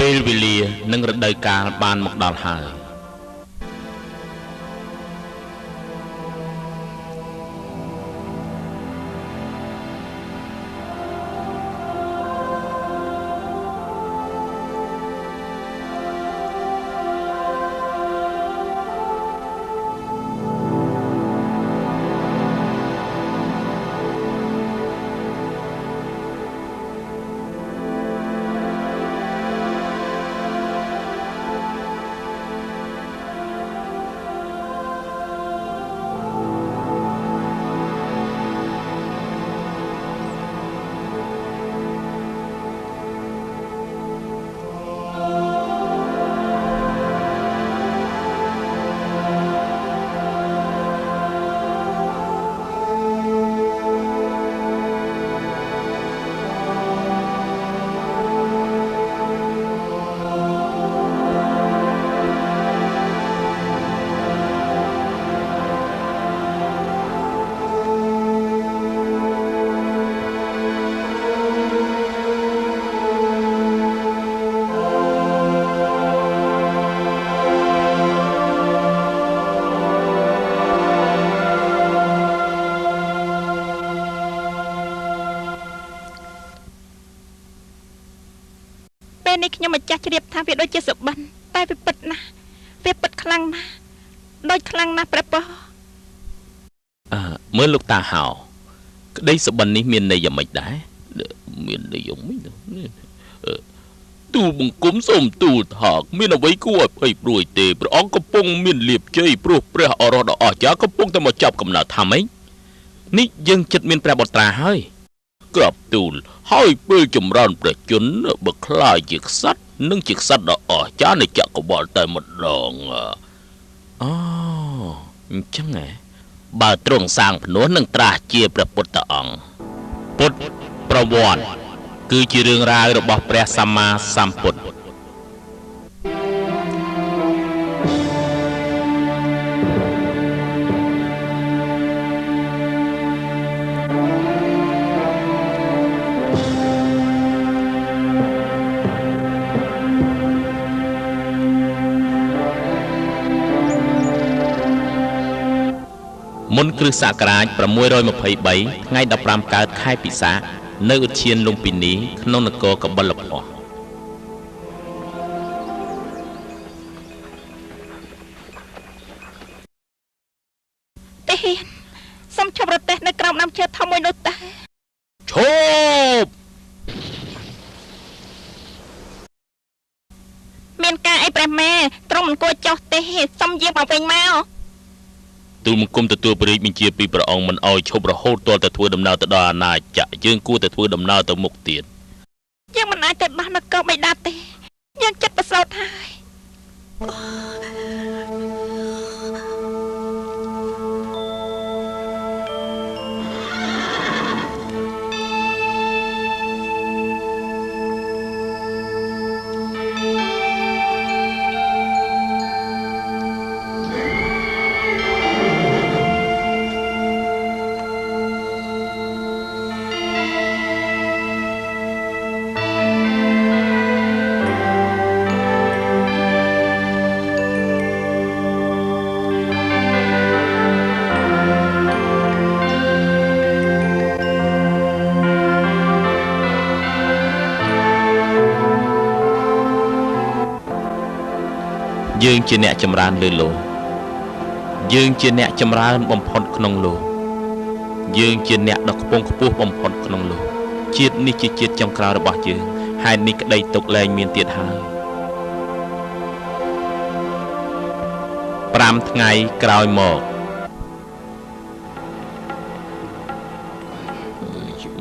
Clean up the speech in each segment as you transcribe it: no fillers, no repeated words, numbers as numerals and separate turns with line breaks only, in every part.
ពេលវេលានិងរដូវកាលបានមកដល់ហើយ
នេះខ្ញុំម្ចាស់ជ្រាបថាវាដូចជាសុបិនតែវាពិតណាស់វាពិតខ្លាំងណាស់ដូចខ្លាំងណាស់ព្រះពរ
មើលលោកតាហៅក្តីសុបិននេះមានន័យយ៉ាងម៉េចដែរមានន័យយ៉ាងម៉េចទូលបង្គំសូមទូលថាមានអ្វីគួរឲ្យភ័យព្រួយទេព្រះអង្គកំពុងមានលៀបជ័យព្រោះព្រះអរោះដ៏អស្ចារ្យកំពុងតែមកចាប់កំណើតថាម៉េចនេះយើងចិត្តមានព្រះបុត្រាហើយក្រាបទូលហើយពេលចម្រើនព្រះជន្មបើខ្លាយជាក្សត្រនិងជាក្សត្រដ៏អស្ចារ្យនៃចក្រវាឡតែម្ដងអូអញ្ចឹងហ៎បើទ្រង់សាងភ្នោះនឹងត្រាស់ជាព្រះពុទ្ធអង្គពុទ្ធប្រវត្តិគឺជារឿងរ៉ាវរបស់ព្រះសម្មាសម្ពុទ្ធមុនគ្រិស្តសករាជ623ថ្ងៃ15កើតខែពិសាខនៅឧទ្យានលំពិនីក្នុងនគរកបិលពស្តុ
ទេហ៊ានសូមឈប់រទេះនៅក្រោមដើមឈើធំមួយនោះតែ
ឈប់
មានការអីព្រះម៉ែទ្រង់មិនគួរចោះទេសូមយាងមកវិញមក
ទូលបង្គំទទួលព្រះរាជបញ្ជាពីព្រះអង្គមិនអោយឈប់រហូតទាល់តែធ្វើដំណើរទៅដល់អាណាចក្រយើងគួរតែធ្វើដំណើរទៅមុខទៀត
យើងមិនអាចទៅបោះនគរបិតាទេយើងចិត្តប្រសោតហើយ
យើងជាអ្នកចម្រើនលើលោកយើងជាអ្នកចម្រើនបំផុតក្នុងលោកយើងជាអ្នកដ៏ខ្ពង់ខ្ពស់បំផុតក្នុងលោកជាតិនេះជាជាតិចុងក្រោយរបស់យើងហេតុនេះក្តីទុកលែងមានទៀតហើយ5ថ្ងៃក្រោយមក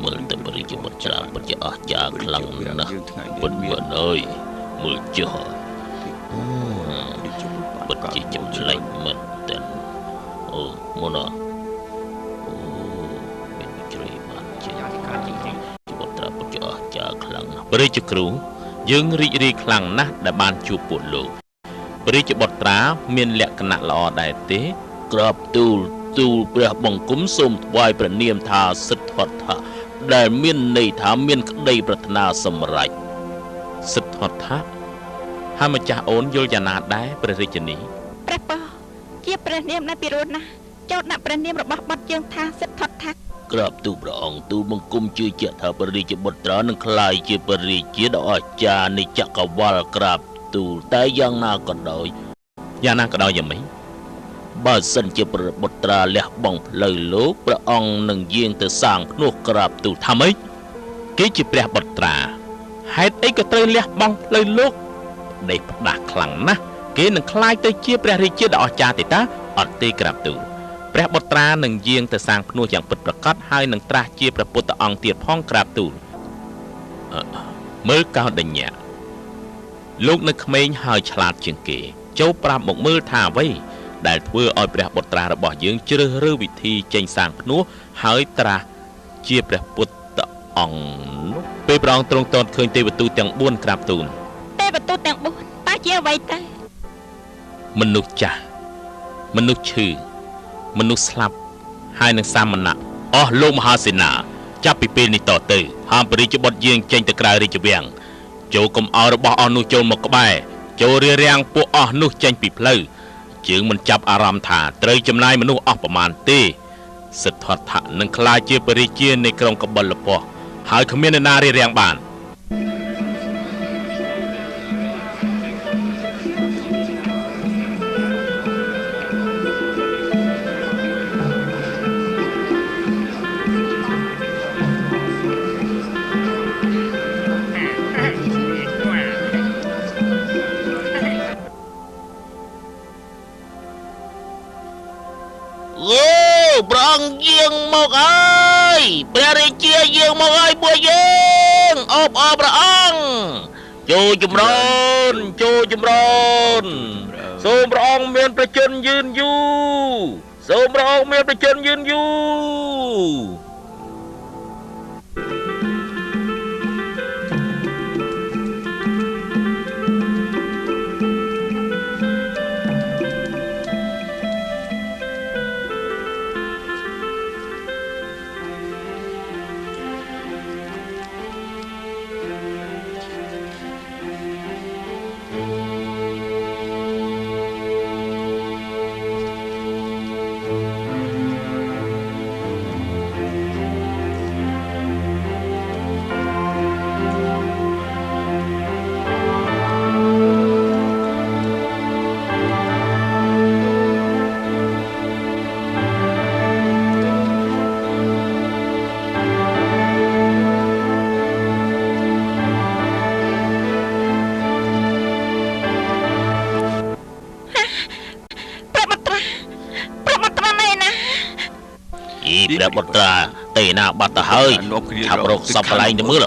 មើលទៅព្រះរាជបុត្រាពិតជាអស្ចារ្យខ្លាំងណាស់ពិតមែនអើយមើលចុះពិតជាចម្លែកមែនតើអូមុនអូមានជ្រៃបានជាការជាបុត្រាពិតជាអស្ចារ្យខ្លាំងណាស់ព្រះរាជគ្រូយើងរីករាយខ្លាំងណាស់ដែលបានជួបពួកលោកព្រះរាជបុត្រាមានលក្ខណៈល្អដែរទេក្រាបទូលព្រះបង្គំសូមថ្វាយព្រះនាមថាសិទ្ធត្ថៈដែលមានន័យថាមានក្តីប្រាថ្នាសម្រេចសិទ្ធត្ថៈ ហើយម្ចាស់អូនយល់យ៉ាងណាដែរព្រះរាជនី
ព្រះពរជាព្រះនាមដែលពិរោធណាស់ចូលដាក់ព្រះនាមរបស់បុត្រយើងថាសិទ្ធត្ថថា
ក្រាបទូលព្រះអង្គទូលបង្គំជឿជាក់ថាព្រះរាជបុត្រានឹងក្លាយជាព្រះរាជាដ៏អស្ចារ្យនៃចក្រវាលក្រាបទូលតែយ៉ាងណាក៏ដោយយ៉ាងម៉េចបើសិនជាព្រះបុត្រាលះបង់ផ្លូវលោកព្រះអង្គនឹងយាងទៅសាងភ្នោះក្រាបទូលថាម៉េចគេជាព្រះបុត្រាហេតុអីក៏ត្រូវលះបង់ផ្លូវលោកដេកផ្ដាស់ខ្លាំងណាស់គេនឹងក្លាយទៅជាព្រះរាជាដ៏អស្ចារ្យទេតាអត់ទេក្រាបទូលព្រះបុត្រានឹងយាងទៅសាងភ្នោះយ៉ាងពិតប្រាកដហើយនឹងត្រាស់ជាព្រះពុទ្ធអង្គទៀតផងក្រាបទូលមើលកោណ្ឌញ្ញៈលោកនៅក្មេងហើយឆ្លាតជាងគេចូលប្រាប់មកមើលថាអ្វីដែលធ្វើឲ្យព្រះបុត្រារបស់យើងជ្រើសរើសវិធីចេញសាងភ្នោះហើយត្រាស់ជាព្រះពុទ្ធអង្គនោះពេលព្រះអង្គទ្រង់ទតឃើញទេវទូតទាំង4ក្រាបទូល
ទេវទូតទាំង4តើជាអ្វីទៅ
មនុស្សចាស់មនុស្សឈឺមនុស្សស្លាប់ហើយនឹងសាមណៈអស់លោកមហាសេនាចាប់ពីពេលនេះតទៅហាមព្រះរាជបុត្រយាងចេញទៅក្រៅរាជវាំងចូលកុំឲ្យរបស់អស់នោះចូលមកក្បែរចូលរារាំងពួកអស់នោះចេញពីផ្លូវជើងមិនចាប់អារម្មណ៍ថាត្រូវចំណាយមនុស្សអស់ប្រមាណទេសិទ្ធត្ថៈនឹងក្លាយជាព្រះរាជានៃក្រុងកបិលពស្តុហើយគ្មាននរណារារាំងបាន ព្រះអង្គយាងមកហើយព្រះរាជាយាងមកហើយពួកយើងអបអរព្រះអង្គចូលចម្រើនសូមព្រះអង្គមានព្រះជន្មយឺនយូរ ព្រះបុត្រាទេណាបាត់ទៅហើយឆាប់រកសពកន្លែងទៅមើល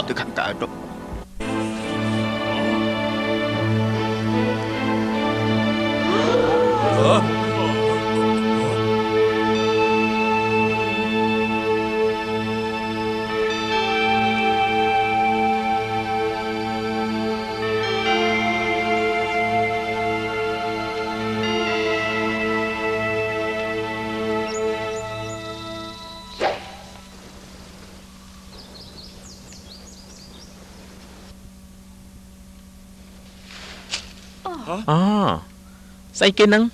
អូស្អីគេហ្នឹង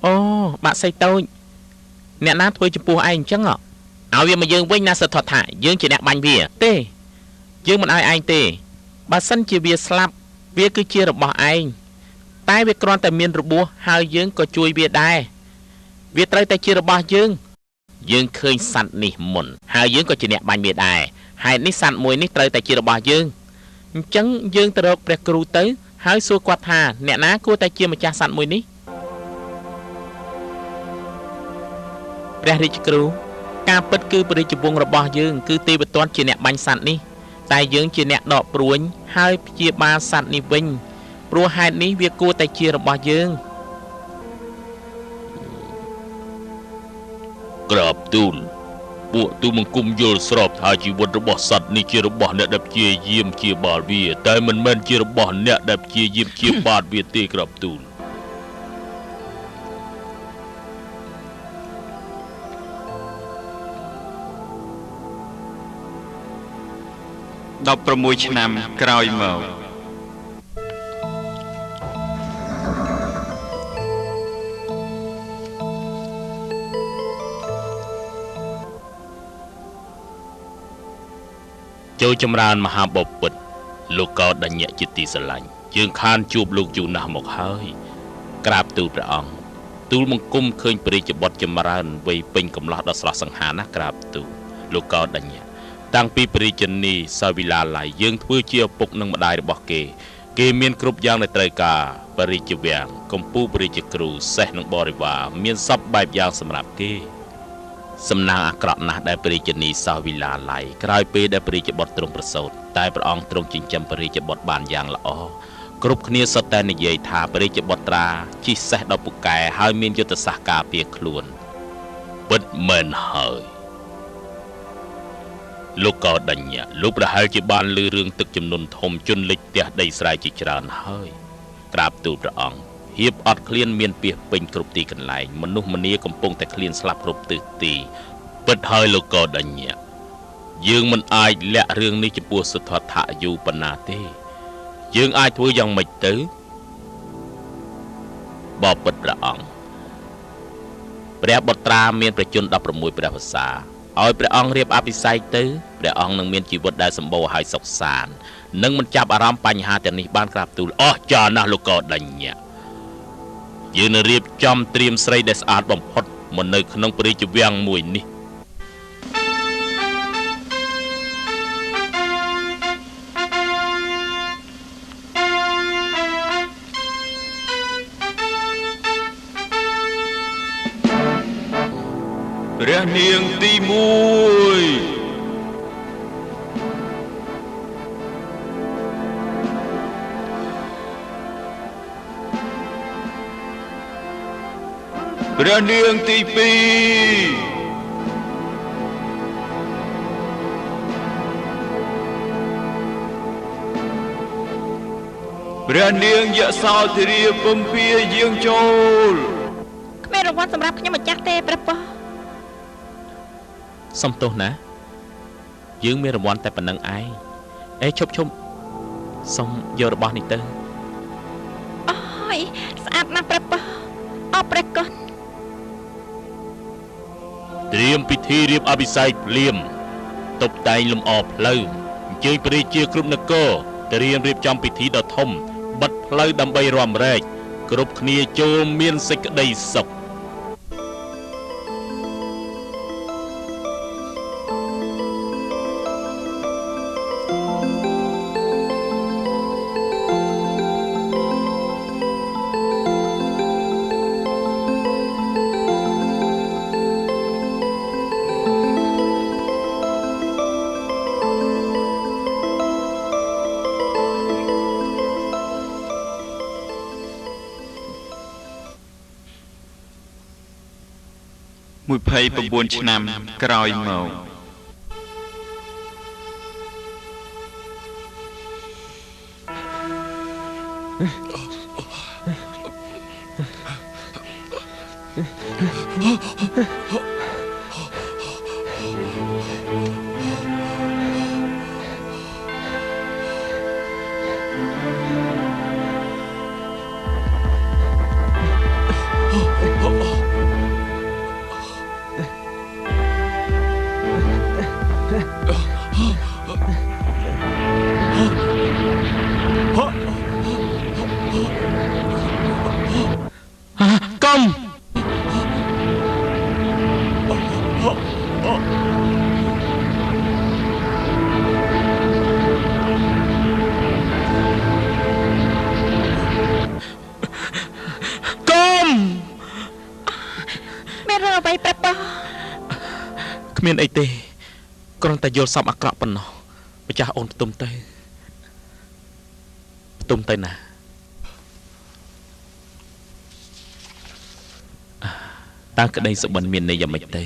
អូបាក់សៃតូចអ្នកណាធ្វើចំពោះឯងអញ្ចឹងឲ្យវាមកយើងវិញណាសិទ្ធត្ថៈយើងជាអ្នកបាញ់វាទេយើងមិនឲ្យឯងទេបើសិនជាវាស្លាប់វាគឺជារបស់ឯងតែវាគ្រាន់តែមានរបួសហើយយើងក៏ជួយវាដែរវាត្រូវតែជារបស់យើងឃើញសត្វនេះមុនហើយយើងក៏ជាអ្នកបាញ់វាដែរហេតុនេះសត្វមួយនេះត្រូវតែជារបស់យើងអញ្ចឹងយើងទៅរកព្រះគ្រូទៅហើយសួរគាត់ថាអ្នកណាគួរតែជាម្ចាស់សត្វមួយនេះព្រះរាជគ្រូការពិតគឺព្រះរាជវង្សរបស់យើងគឺទេវទត្តជាអ្នកបាញ់សត្វនេះតែយើងជាអ្នកដកព្រួញហើយព្យាបាលសត្វនេះវិញព្រោះហេតុនេះវាគួរតែជារបស់យើងក្រាបទូលពួកទូលបង្គំយល់ស្របថាជីវិតរបស់សត្វនេះជារបស់អ្នកដែលព្យាយាមព្យាបាលវាតែមិនមែនជារបស់អ្នកដែលព្យាយាមព្យាបាទវាទេក្រាបទូល
16ឆ្នាំក្រោយមក
ចូលចម្រើនមហាបពិតលោកក៏ដញ្ញជាទីស្រឡាញ់យើងខានជួបលោកយូរណាស់មកហើយក្រាបទូលព្រះអង្គទូលបង្គំឃើញព្រះរាជបុត្រចម្រើនវ័យពេញកំឡោះដល់ស្រស់សង្ហាណាស់ក្រាបទូលលោកក៏ដញ្ញតាំងពីព្រះរាជនីសាវិឡាល័យយើងធ្វើជាឪពុកនិងម្ដាយរបស់គេមានគ្រប់យ៉ាងដែលត្រូវការព្រះរាជវាំងកម្ពុជាព្រះរាជគ្រូសេះនិងបរិវារមានសពបែបយ៉ាងសម្រាប់គេសំណាងអាក្រក់ណាស់ដែលព្រះរាជនីសាវិឡាល័យក្រោយពេលដែលព្រះរាជបុត្រទ្រង់ប្រសូតតែព្រះអង្គទ្រង់ចិញ្ចឹមព្រះរាជបុត្របានយ៉ាងល្អគ្រប់គ្នាសុទ្ធតែនិយាយថាព្រះរាជបុត្រាជិះសេះដល់ពូកែហើយមានយុទ្ធសាស្ត្រការពារខ្លួនពិតមែនហើយលោកក៏ដញ្ញលោកប្រហែលជាបានឮរឿងទឹកជំនន់ធំជន់លិចផ្ទះដីស្រែជាច្រើនហើយក្រាបទូលព្រះអង្គហៀបអត់ឃ្លានមានពាសពេញគ្រប់ទីកន្លែងមនុស្សម្នាកំពុងតែឃ្លានស្លាប់គ្រប់ទិសទីពិតហើយលោកក៏ដញ្ញយើងមិនអាចលាក់រឿងនេះចំពោះសុទ្ធត្ថយូប៉ុណ្ណាទេយើងអាចធ្វើយ៉ាងម៉េចទៅបបិទ្ធព្រះអង្គព្រះបុត្រាមានប្រជញ្ញ16ព្រះភាសាឲ្យព្រះអង្គរៀបអភិសេកទៅព្រះអង្គនឹងមានជីវិតដែលសម្បូរហើយសុខសាន្តនឹងមិនចាប់អារម្មណ៍បញ្ហាទាំងនេះបានក្រាបទូលអស្ចារ្យណាស់លោកក៏ដញ្ញយើងនឹងរៀបចំត្រៀមស្រីដែលស្អាតបំផុតមកនៅក្នុងព្រះរាជវាំងមួយនេះ
ព្រះនាងទី1ព្រះនាងទី2ព្រះនាងយសោធិរាពំភាយាងចូល
គ្មានរង្វាន់សម្រាប់ខ្ញុំម្ចាស់ទេព្រះប៉ោះ
សំទោសណាយើងមានរង្វាន់តែប៉ុណ្្នឹងឯងឈប់សុំយករបស់នេះទៅ
អូយស្អាតណាស់ព្រះប៉ោះអរព្រះគុណ
ត្រៀមពិធីរៀបអភិសេកភ្លាមតុបតែងលម្អផ្លូវអញ្ជើញព្រះរាជាគ្រប់នគរត្រៀមរៀបចំពិធីដ៏ធំបិទផ្លូវដើម្បីរាំរែកគ្រប់គ្នាចូលមានសេចក្តីសុខ
29ឆ្នាំក្រោយមកគ្មានអីទេគ្រាន់តែយល់សំអាក្រក់ប៉ុណ្ណោះម្ចាស់អូនផ្ទុំទៅណាតើក្តីសុបិនមានន័យយ៉ាងម៉េចទៅ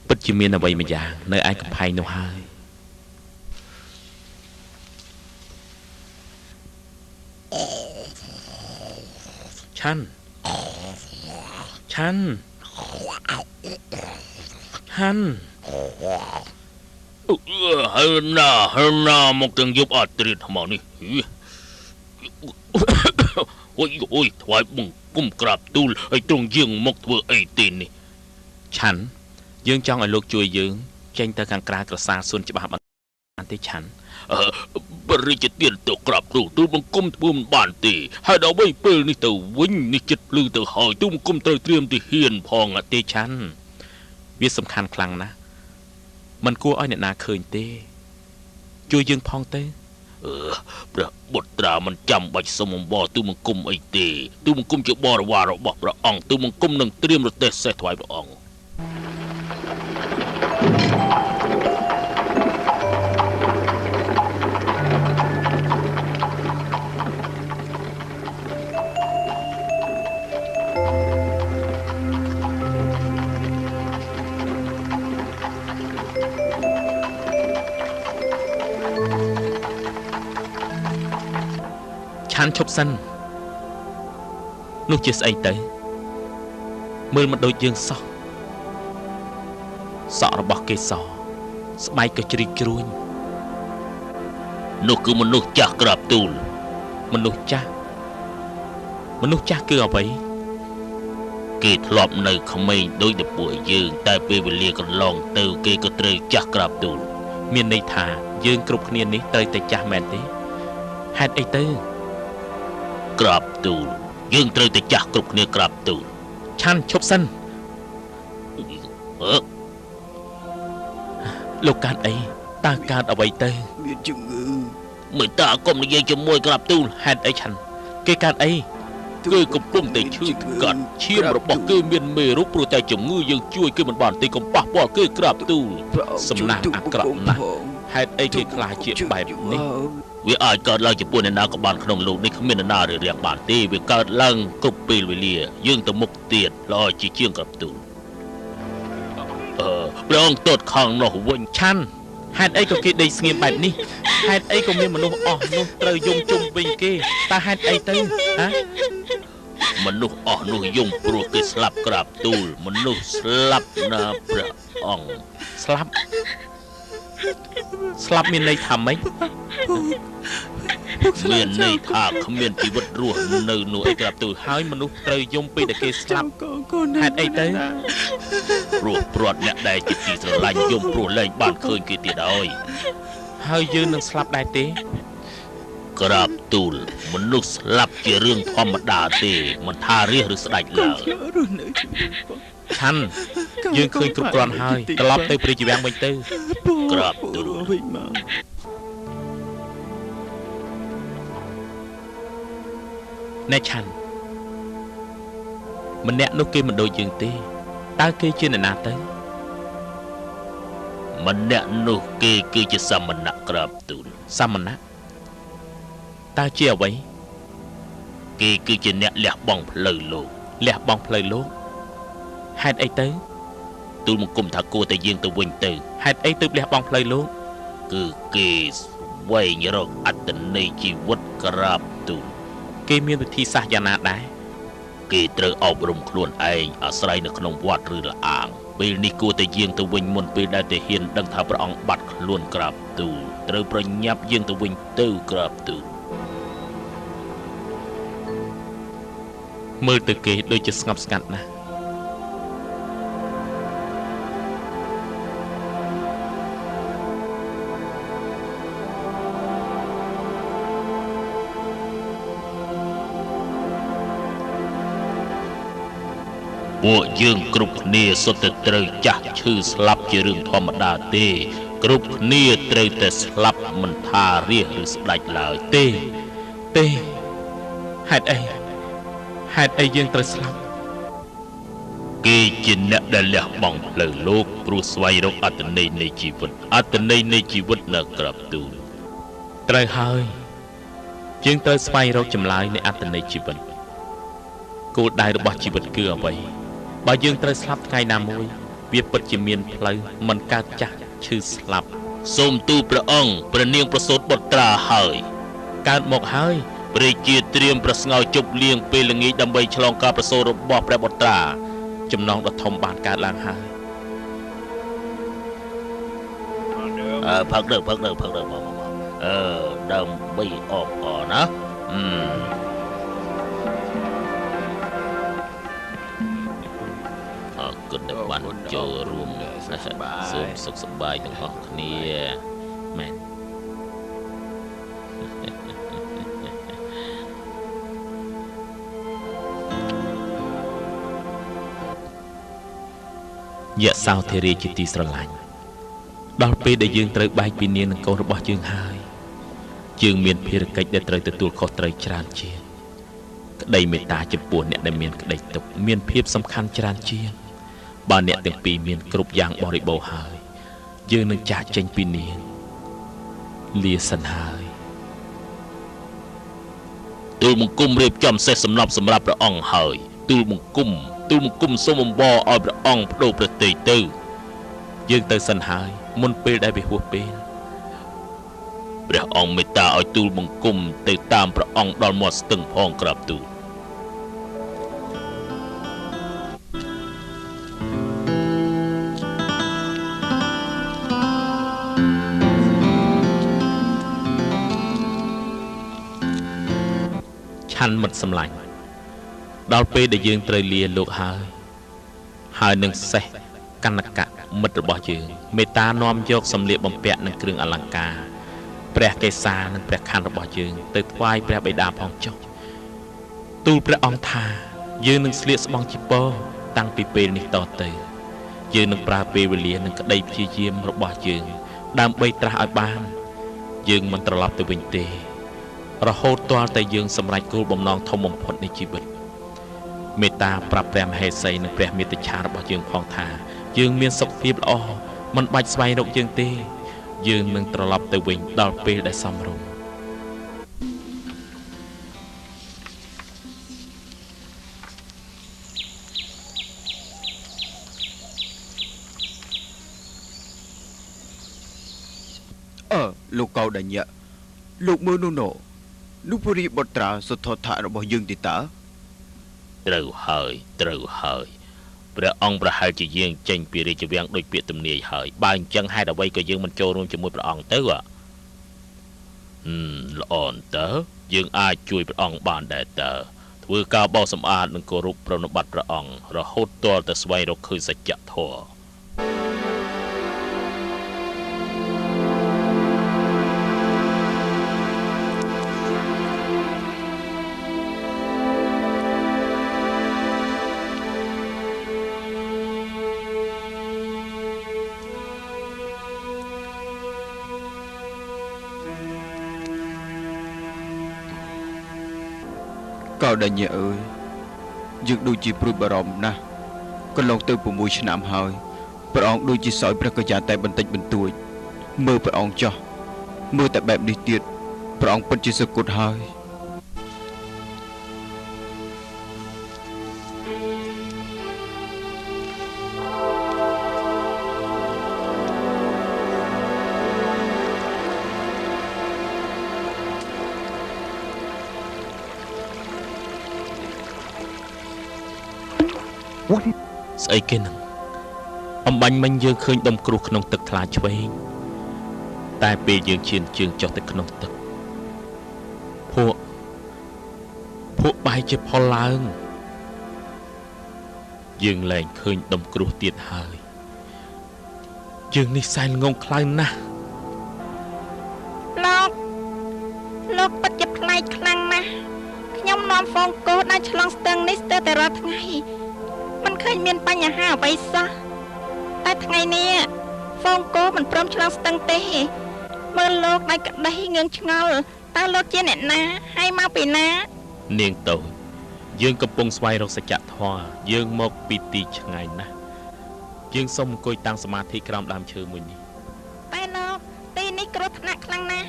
ពិតជាមានអ្វីមួយយ៉ាងនៅឯកំផែងនោះហើយឆាន់ហើយណាមកទាំងយប់អត់ត្រៀតថ្មនេះអូយថ្វាយបង្គំក្រាបទូលឲ្យទ្រង់យាងមកធ្វើអីទីនេះឆាន់យើងចង់ឲ្យលោកជួយយើងចេញទៅខាងក្រៅក្រសាលសួនច្បារ ទេឆាន់
បរិយាទានទៅក្រាបទូលទូលបង្គំធ្វើមិនបានទេហើយដល់បីពេលនេះទៅវិញនេះចិត្តភ្លឺទៅហើយទូលបង្គំត្រូវត្រៀមទីហ៊ានផង
ទេឆាន់វាសំខាន់ខ្លាំងណាស់มันគួរឲ្យអ្នកណាឃើញទេជួយយើងផងទៅ
ព្រះបុត្រាមិនចាំបាច់សុំអំបរទូលបង្គំអីទេទូលបង្គំជាបរិវាររបស់ព្រះអង្គទូលបង្គំនឹងត្រៀមរទេះសេះថ្វាយព្រះអង្គ
ឆាន់ឈប់សិននោះជាស្អីទៅមើលមិនដូចយើងសោះសក់របស់គេសស្បែកក៏ជ្រីកជ្រួញ
នោះគឺមនុស្សចាស់ក្រាបទូល
មនុស្សចាស់គឺអ្វី
គេធ្លាប់នៅក្មេងដូចតែពួកយើងតែពេលវេលាកន្លងទៅគេក៏ត្រូវចាស់ក្រាបទូល
មានន័យថាយើងគ្រប់គ្នានេះត្រូវតែចាស់មែនទេហេតុអីទៅ
ក្រាបទូលយើងត្រូវតែចាស់គ្រប់គ្នាក្រាបទូល
ឆាន់ឈប់សិនលោកកើតអីតើកើតអ្វីទៅ
មានជំងឺ
មិនតាកុំនិយាយជាមួយក្រាបទូល
ហេតុអីឆាន់គេកើតអី
គឺកំពុងតែឈឺកាត់ឈាមរបស់គេមានមេរោគព្រោះតែជំងឺយើងជួយគេមិនបានទេកុំប៉ះពាល់គេក្រាបទូល
សំណាងអាក្រក់ណាស់ហេតុអីគេខ្លាចជាបែបនេះ
វាអាចកើតឡើងចំពោះអ្នកណាក៏បានក្នុងលោកនេះគ្មានអ្នកណារារាំងបានទេវាកើតឡើងគ្រប់ពេលវេលាយើងទៅមុខទៀតល្អជាជាងក្រាបទូលព្រះអង្គទតខាងនោះវិញ
ឆាន់ហេតុអីក៏គេដេកស្ងៀមបែបនេះហេតុអីក៏មានមនុស្សអស់នោះត្រូវយំជុំវិញគេតើហេតុអីទៅហ៎
មនុស្សអស់នោះយំព្រោះគេស្លាប់ក្រាបទូលមនុស្សស្លាប់ណាព្រះអង្គ
ស្លាប់មានន័យថាម៉េច
មានន័យថាគ្មានជីវិតរស់នៅនោះអីក្រាបទូល
ហើយមនុស្សត្រូវយំពេលតែគេស្លាប់ ហេតុអីទៅ
ព្រោះព្រាត់អ្នកដែលជាទីស្រឡាញ់យំព្រោះលែងបានឃើញគេទៀតហើយ
ហើយយើងនឹងស្លាប់ដែរទេ
ក្រាបទូលមនុស្សស្លាប់ជារឿងធម្មតាទេមិនថារាសឬស្ដេចឡើយ
រស់នៅជាមួយបង
ឆាន់យើងឃើញគ្រប់គ្រាន់ហើយត្រឡប់ទៅព្រះជីវាំងវិញទៅ
ក្រាបទូល
វិញមក
ណែឆាន់ម្នាក់នោះគេមិនដូចយើងទេតើគេជាអ្នកណាទៅ
ម្នាក់នោះគេគឺជាសមណៈក្រាបទូល
សមណៈតើជាអ្វី
គេគឺជាអ្នកលះបង់ផ្លូវលោក
លះបង់ផ្លូវលោកហេតុអីទៅ
ទូលបង្គំថាគួរតែយើងទៅវិញទៅ
ហេតុអីទើបលះបង់ផ្លូវលោក
គឺគេស្វែងរកអត្តន័យជីវិតក្រាបទូល
គេមានវិធីសាស្ត្រយ៉ាងណាដែរ
គេត្រូវអប់រំខ្លួនឯងអាស្រ័យនៅក្នុងវត្តឬលអាងពេលនេះគួរតែយាងទៅវិញមុនពេលដែលទាហានដឹងថាព្រះអង្គបាត់ខ្លួនក្រាបទូលត្រូវប្រញាប់យាងទៅវិញទៅក្រាបទូល
មើលទៅគេដូចជាស្ងប់ស្ងាត់ណាស់
ពួកយើងគ្រប់គ្នាសុទ្ធតែត្រូវចាស់ឈឺស្លាប់ជារឿងធម្មតាទេគ្រប់គ្នាត្រូវតែស្លាប់មិនថារាសឬស្ដេចឡើយ
ទេហេតុអីយើងត្រូវស្លាប់
គេជាអ្នកដែលលះបង់ផ្លូវលោកព្រោះស្វែងរកអត្តន័យនៃជីវិតអត្តន័យនៃជីវិតនៅក្រាបទូល
ត្រូវហើយយើងត្រូវស្វែងរកចម្លើយនៃអត្តន័យជីវិតគោលដៅរបស់ជីវិតគឺអ្វីបើយើងត្រូវស្លាប់ថ្ងៃណាមួយវាពិតជាមានផ្លូវមិនកើតចាស់ឈឺស្លាប់
សូមទូលព្រះអង្គព្រះនាងប្រសូតបុត្រាហើយ
កើតមកហើយ
ព្រះជាត្រៀមប្រស្ងោយជប់លៀងពេលល្ងាចដើម្បីឆ្លងការប្រសូតរបស់ព្រះបុត្រា
ចំណងដ៏ធំបានកើតឡើងហើយ
ផឹកទៅមកដើម្បីអបអរណាអរគុណដែលបានចូលរួមសូមសុខសប្បាយទាំងអស់គ្នាមែន
យៈសោធារីជាទីស្រឡាញ់ដល់ពេលដែលយើងត្រូវបែកពីនាងនិងកូនរបស់យើងហើយយើងមានភារកិច្ចដែលត្រូវទទួលខុសត្រូវច្រើនជាងក្តីមេត្តាចំពោះអ្នកដែលមានក្តីទុក្ខមានភាពសំខាន់ច្រើនជាងបើអ្នកទាំងពីរមានគ្រប់យ៉ាងបរិបូរណ៍ហើយយើងនឹងចាកចេញពីនាងលាសិនហើយ
ទូលបង្គំរៀបចំសេះសំណប់សម្រាប់ព្រះអង្គហើយទូលបង្គំសូមអំបរឲ្យព្រះអង្គបដូរប្រតិយទៅ
យើងទៅសិនហើយមុនពេលដែលវាហួសពេល
ព្រះអង្គមេត្តាឲ្យទូលបង្គំទៅតាមព្រះអង្គដល់មាត់ស្ទឹងផងក្រាបទូល
ឆាន់មិត្តសម្លាញ់ដល់ពេលដែលយើងត្រូវលាលោកហើយនឹងសេះកណ្ណកៈមិត្តរបស់យើងមេត្តានាំយកសម្លៀកបំពាក់និងគ្រឿងអលង្ការព្រះកេសានិងព្រះខ័នរបស់យើងទៅថ្វាយព្រះបិតាផងចុះទូលព្រះអង្គថាយើងនឹងស្លៀកស្បង់ជីពរតាំងពីពេលនេះតទៅយើងនឹងប្រើពេលវេលានិងក្តីព្យាយាមរបស់យើងដើម្បីត្រាស់ឲ្យបានយើងមិនត្រឡប់ទៅវិញទេរហូតទាល់តែយើងសម្រេចគោលបំណងធំបំផុតនៃជីវិតមេត្តាប្រាប់ព្រះមហេសីនិងព្រះមេត្តាឆារបស់យើងផងថាយើងមានសុខភាពល្អមិនបាច់ស្វែងរកយើងទេយើងនឹងត្រឡប់ទៅវិញដល់ពេលដែលសមរម្យ
លោកកៅដញ្ញៈលោកមើលនោះពុរីបុត្រាសុទ្ធថៈរបស់យើងទីតើ
ត្រូវហើយព្រះអង្គប្រហែលជាយាងចេញពីរាជវាំងដោយពាក្យទំនាយហើយបើអញ្ចឹងហេតុអ្វីក៏យើងមិនចូលរួមជាមួយព្រះអង្គទៅល្អតើយើងអាចជួយព្រះអង្គបានដែរតើធ្វើការបោសសម្អាតនិងគោរពប្រណិប័តព្រះអង្គរហូតទាល់តែស្វែងរកឃើញសច្ចធម៌
កៅដញ្ញៈអើយយើងដូចជាព្រួយបារម្ភណាស់កន្លងទៅ6ឆ្នាំហើយព្រះអង្គដូចជាសោយព្រះកញ្ញាតែបន្តិចបន្តួចមើលព្រះអង្គចោះមើលតែបែបនេះទៀតព្រះអង្គពិតជាសក្ដិហើយ
ស្អីគេនឹងអំបញ្ញមិញយើងឃើញដុំគ្រោះក្នុងទឹកថ្លាឆ្វេងតែពេលយើងឈានជើងចុះទៅក្នុងទឹកពួកបាយជាផលឡើងយើងលែងឃើញដុំគ្រោះទៀតហើយយើងនេះសែនងងខ្លៅណាស់
លោកពិតជាប្លែកខ្លាំងណាស់ខ្ញុំនាំហ្វូងកូដើរឆ្លងស្ទឹងនេះស្ទើរតែរាល់ថ្ងៃមិនឃើញមានបញ្ហាអ្វីសោះតែថ្ងៃនេះហ្វូងកូមិនព្រមឆ្លងស្ទឹងទេមើលលោកដៃក្តីងឿងឆ្ងល់តើលោកជាអ្នកណាហើយមកពីណា
នាងតូចយើងកំពុងស្វែងរកសច្ចធម៌យើងមកពីទីឆ្ងាយណាស់យើងសូមអង្គុយតាំងសមាធិក្រោមដើមឈើមួយនេះ
តែលោកទីនេះគ្រោះថ្នាក់ខ្លាំងណាស់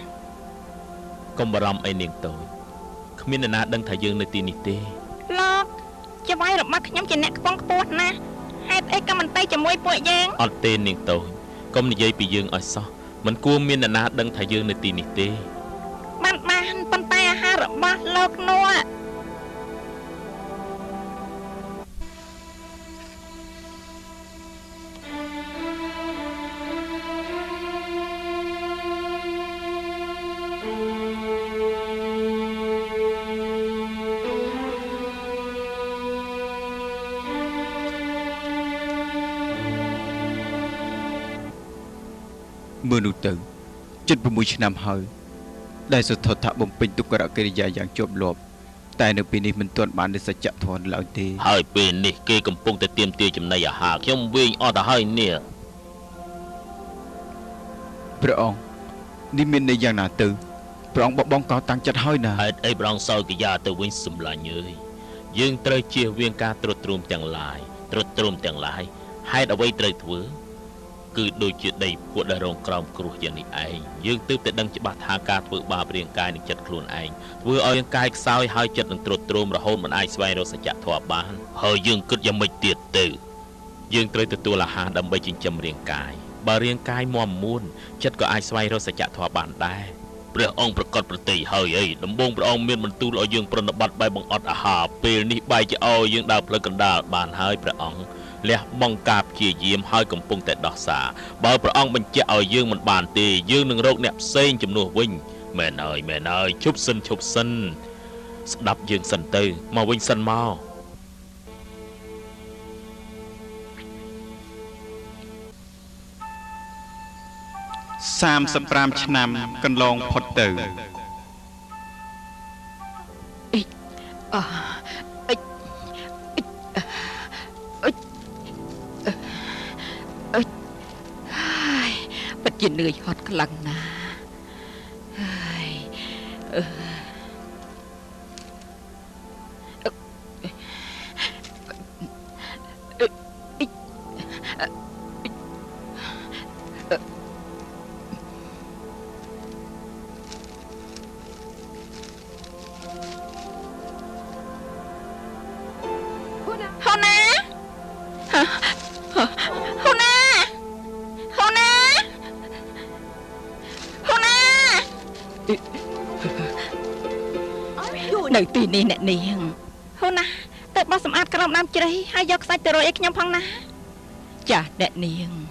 កុំបារម្ភអីនាងតូចគ្មានអ្នកណាដឹងថាយើងនៅទីនេះទេ
លោកជាវាយរបស់ខ្ញុំជាអ្នកខ្ពង់ខ្ពស់ណាស់ហេតុអីក៏មិនទៅជាមួយពួកយើង
អត់ទេនាងតូចកុំនិយាយពីយើងឲ្យសោះមិនគួរមានអ្នកណាដឹងថាយើងនៅទីនេះទេ
បានប៉ុន្តែអាហាររបស់លោកនោះ
មើលនោះទៅជិត6ឆ្នាំហើយដែលសុទ្ធថៈបំពេញទុក្ករកិរិយាយ៉ាងជាប់លាប់ តែនៅពេលនេះមិនទាន់បាននូវសច្ចធម៌ឡើយទេ
ហើយពេលនេះគេកំពុងតែទាមទារចំណីអាហារខ្ញុំវិញអត់ទៅហើយនេះ
ព្រះអង្គនេះមានន័យយ៉ាងណាទៅព្រះអង្គបបងកោតាំងចិត្តហើយណា
ហេតុអីប្រងសោកិយាទៅវិញសម្លាញ់អើយយើងត្រូវជៀសវាងការត្រួតត្រោមទាំងឡាយហេតុអ្វីត្រូវធ្វើគឺដូចជាដីភក់ដែលរងក្រោមគ្រោះយ៉ាងនេះឯងយើងទើបតែដឹងច្បាស់ថាការធ្វើបាបរាងកាយនិងចិត្តខ្លួនឯងធ្វើឲ្យរាងកាយខ្សោយហើយចិត្តនឹងត្រួតត្រោមរហូតមិនអាចស្វែងរកសច្ចធម៌បានហើយយើងគិតយ៉ាងម៉េចទៀតទៅយើងត្រូវទទួលអាហារដើម្បីចិញ្ចឹមរាងកាយបើរាងកាយមាំមួនចិត្តក៏អាចស្វែងរកសច្ចធម៌បានដែរព្រះអង្គប្រកាសប្រតិហើយអីដំបងព្រះអង្គមានបន្ទូលឲ្យយើងប្រណិប័តបែបបង្អត់អាហារពេលនេះបែរជាឲ្យយើងដើរផ្លូវកណ្ដាលបានហើយព្រះអង្គលះបង់ការព្យាយាមហើយកំពុងតែដោះសារបើព្រះអង្គបញ្ជាក់ឲ្យយើងមិនបានទេយើងនឹងរកអ្នកផ្សេងជំនួសវិញមែនហើយឈប់សិនស្ដាប់យើងសិនទៅមកវិញសិនមក
35ឆ្នាំកន្លងផុតទៅ
ពិតជានឿយហត់ខ្លាំងណាស់ហើយ នៅទីនេះអ្នកនាងហូណាទៅបោះសម្អាតក្រោមដើមជ្រៃហើយយកខ្សាច់ទៅរោយឲ្យខ្ញុំផងណាចាស់អ្នកនាង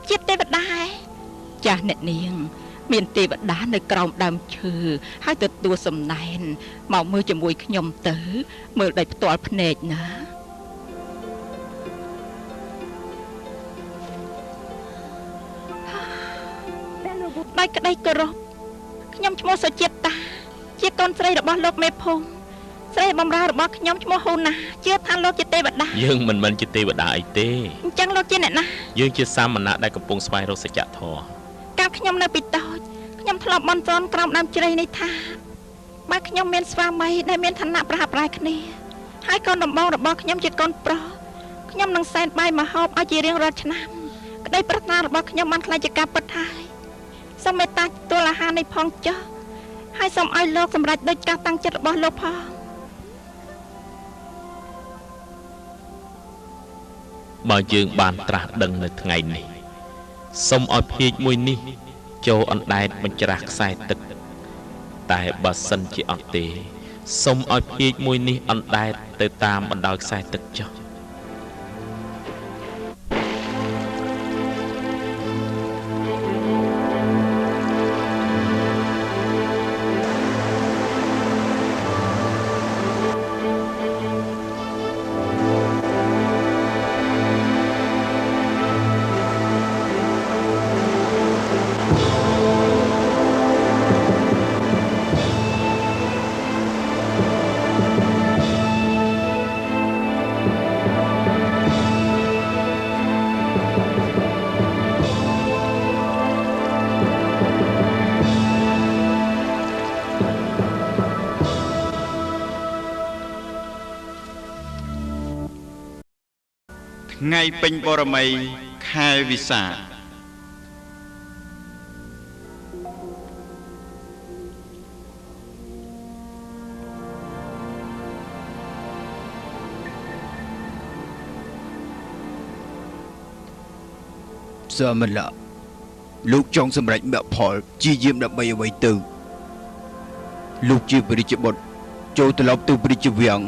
ជាទេវតាចាស់អ្នកនាងមានទេវតានៅក្រោមដើមឈើហើយទទួលសំណែនមកមើលជាមួយខ្ញុំទៅមើលដោយផ្ទាល់ភ្នែកណាដោយក្តីគោរពខ្ញុំឈ្មោះសុជាតិតាជាកូនស្រីរបស់លោកមេភូមិស្រីបំរើរបស់ខ្ញុំឈ្មោះហ៊ូណាជឿថាលោកជាទេវតា
យើងមិនមែនជាទេវតាអីទេ
អញ្ចឹងលោកជាអ្នកណា
យើងជាសាមណៈដែលកំពុងស្វែងរកសច្ចធម៌
កាលខ្ញុំនៅពីតូចខ្ញុំធ្លាប់បន់ស្រន់ក្រោមដើមជ្រៃនេះថាបើខ្ញុំមានស្វាមីដែលមានឋានៈប្រហាក់ប្រហែលគ្នាហើយកូនដំបងរបស់ខ្ញុំជាកូនប្រុសខ្ញុំនឹងសែនបាយមហូបឲ្យជារៀងរាល់ឆ្នាំក្តីប្រាថ្នារបស់ខ្ញុំបានខ្លាចជាការពិតហើយសូមមេត្តាទទួលអាហារនេះផងចុះហើយសូមឲ្យលោកសម្រេចដូចការតាំងចិត្តរបស់លោកផង
បើយើងបានត្រាស់ដឹងនៅថ្ងៃនេះសូមឲ្យភ្នែកមួយនេះចូលអណ្ដែតបញ្ច្រាស់ខ្សែទឹកតែបើសិនជាអត់ទេសូមឲ្យភ្នែកមួយនេះអណ្ដែតទៅតាមបណ្ដោយខ្សែទឹកចុះ
ថ្ងៃពេញបរមីខែវិសាខសមឡៈលោកចង់សម្រេចមគ្គផលជាយាមដើម្បីអ្វីទៅលោកជាព្រះរាជបុត្រចូលត្រឡប់ទៅព្រះរាជវាំង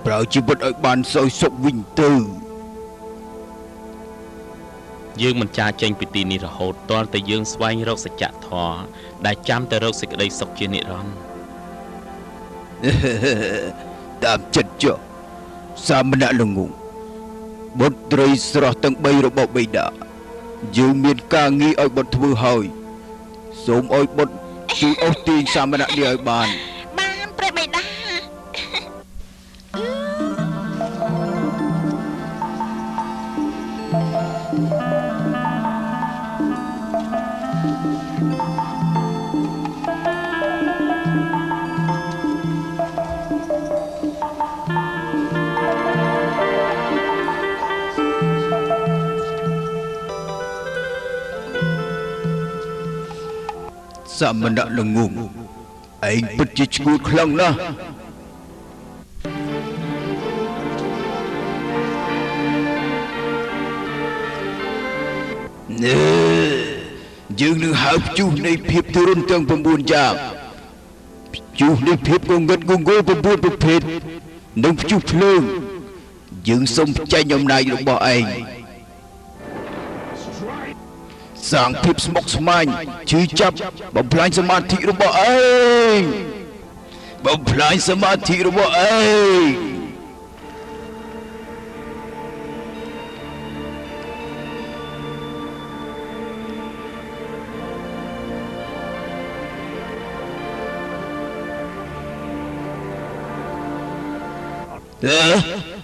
ប្រើជីវិតឲ្យបានសោយសុខវិញទៅ
យើងមិនចាចេញពីទីនេះរហូតទាល់តែយើងស្វែងរកសច្ចធម៌ដែលចាំតែរកសេចក្តីសុខជានិរន្តរ៍
តាមចិត្តចុះសាមណៈល្ងងបុត្រីស្រស់ទាំង3របស់បិតាយើងមានការងារឲ្យបុត្រធ្វើហើយសូមឲ្យបុត្រជួយអូសទាញសាមណៈនេះឲ្យបាន
បានព្រះបិតា
សាមណៈល្ងងឯងពិតជាឈ្ងួតខ្លាំងណាស់យើងនឹងហៅព្យុះនៃភាពទរន់ទាំង9យ៉ាងព្យុះនៃភាពងងឹតងងល់9ប្រភេទនិងព្យុះភ្លើងយើងសូមចែកអំណាចរបស់ឯងសាងភាពស្មុគស្មាញឈឺចាប់បំផ្លាញសមាធិរបស់ឯងបំផ្លាញសមាធិរបស់ឯង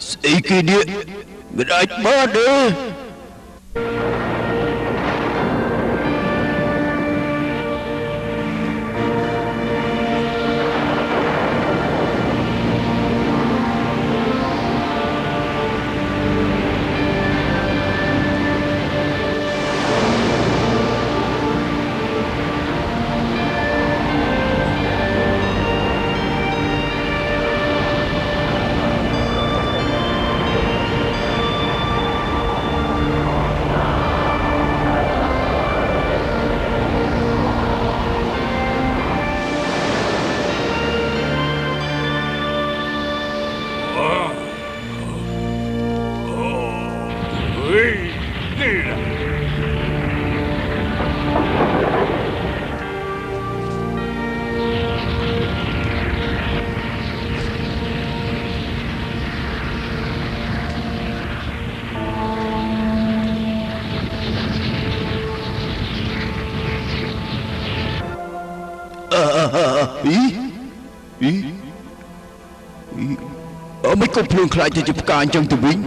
ស្អីគេនេះមិនអាចបានទេ មិនក៏ភ្លើងខ្លាចទៅជាផ្កាអញ្ចឹងទៅវិញ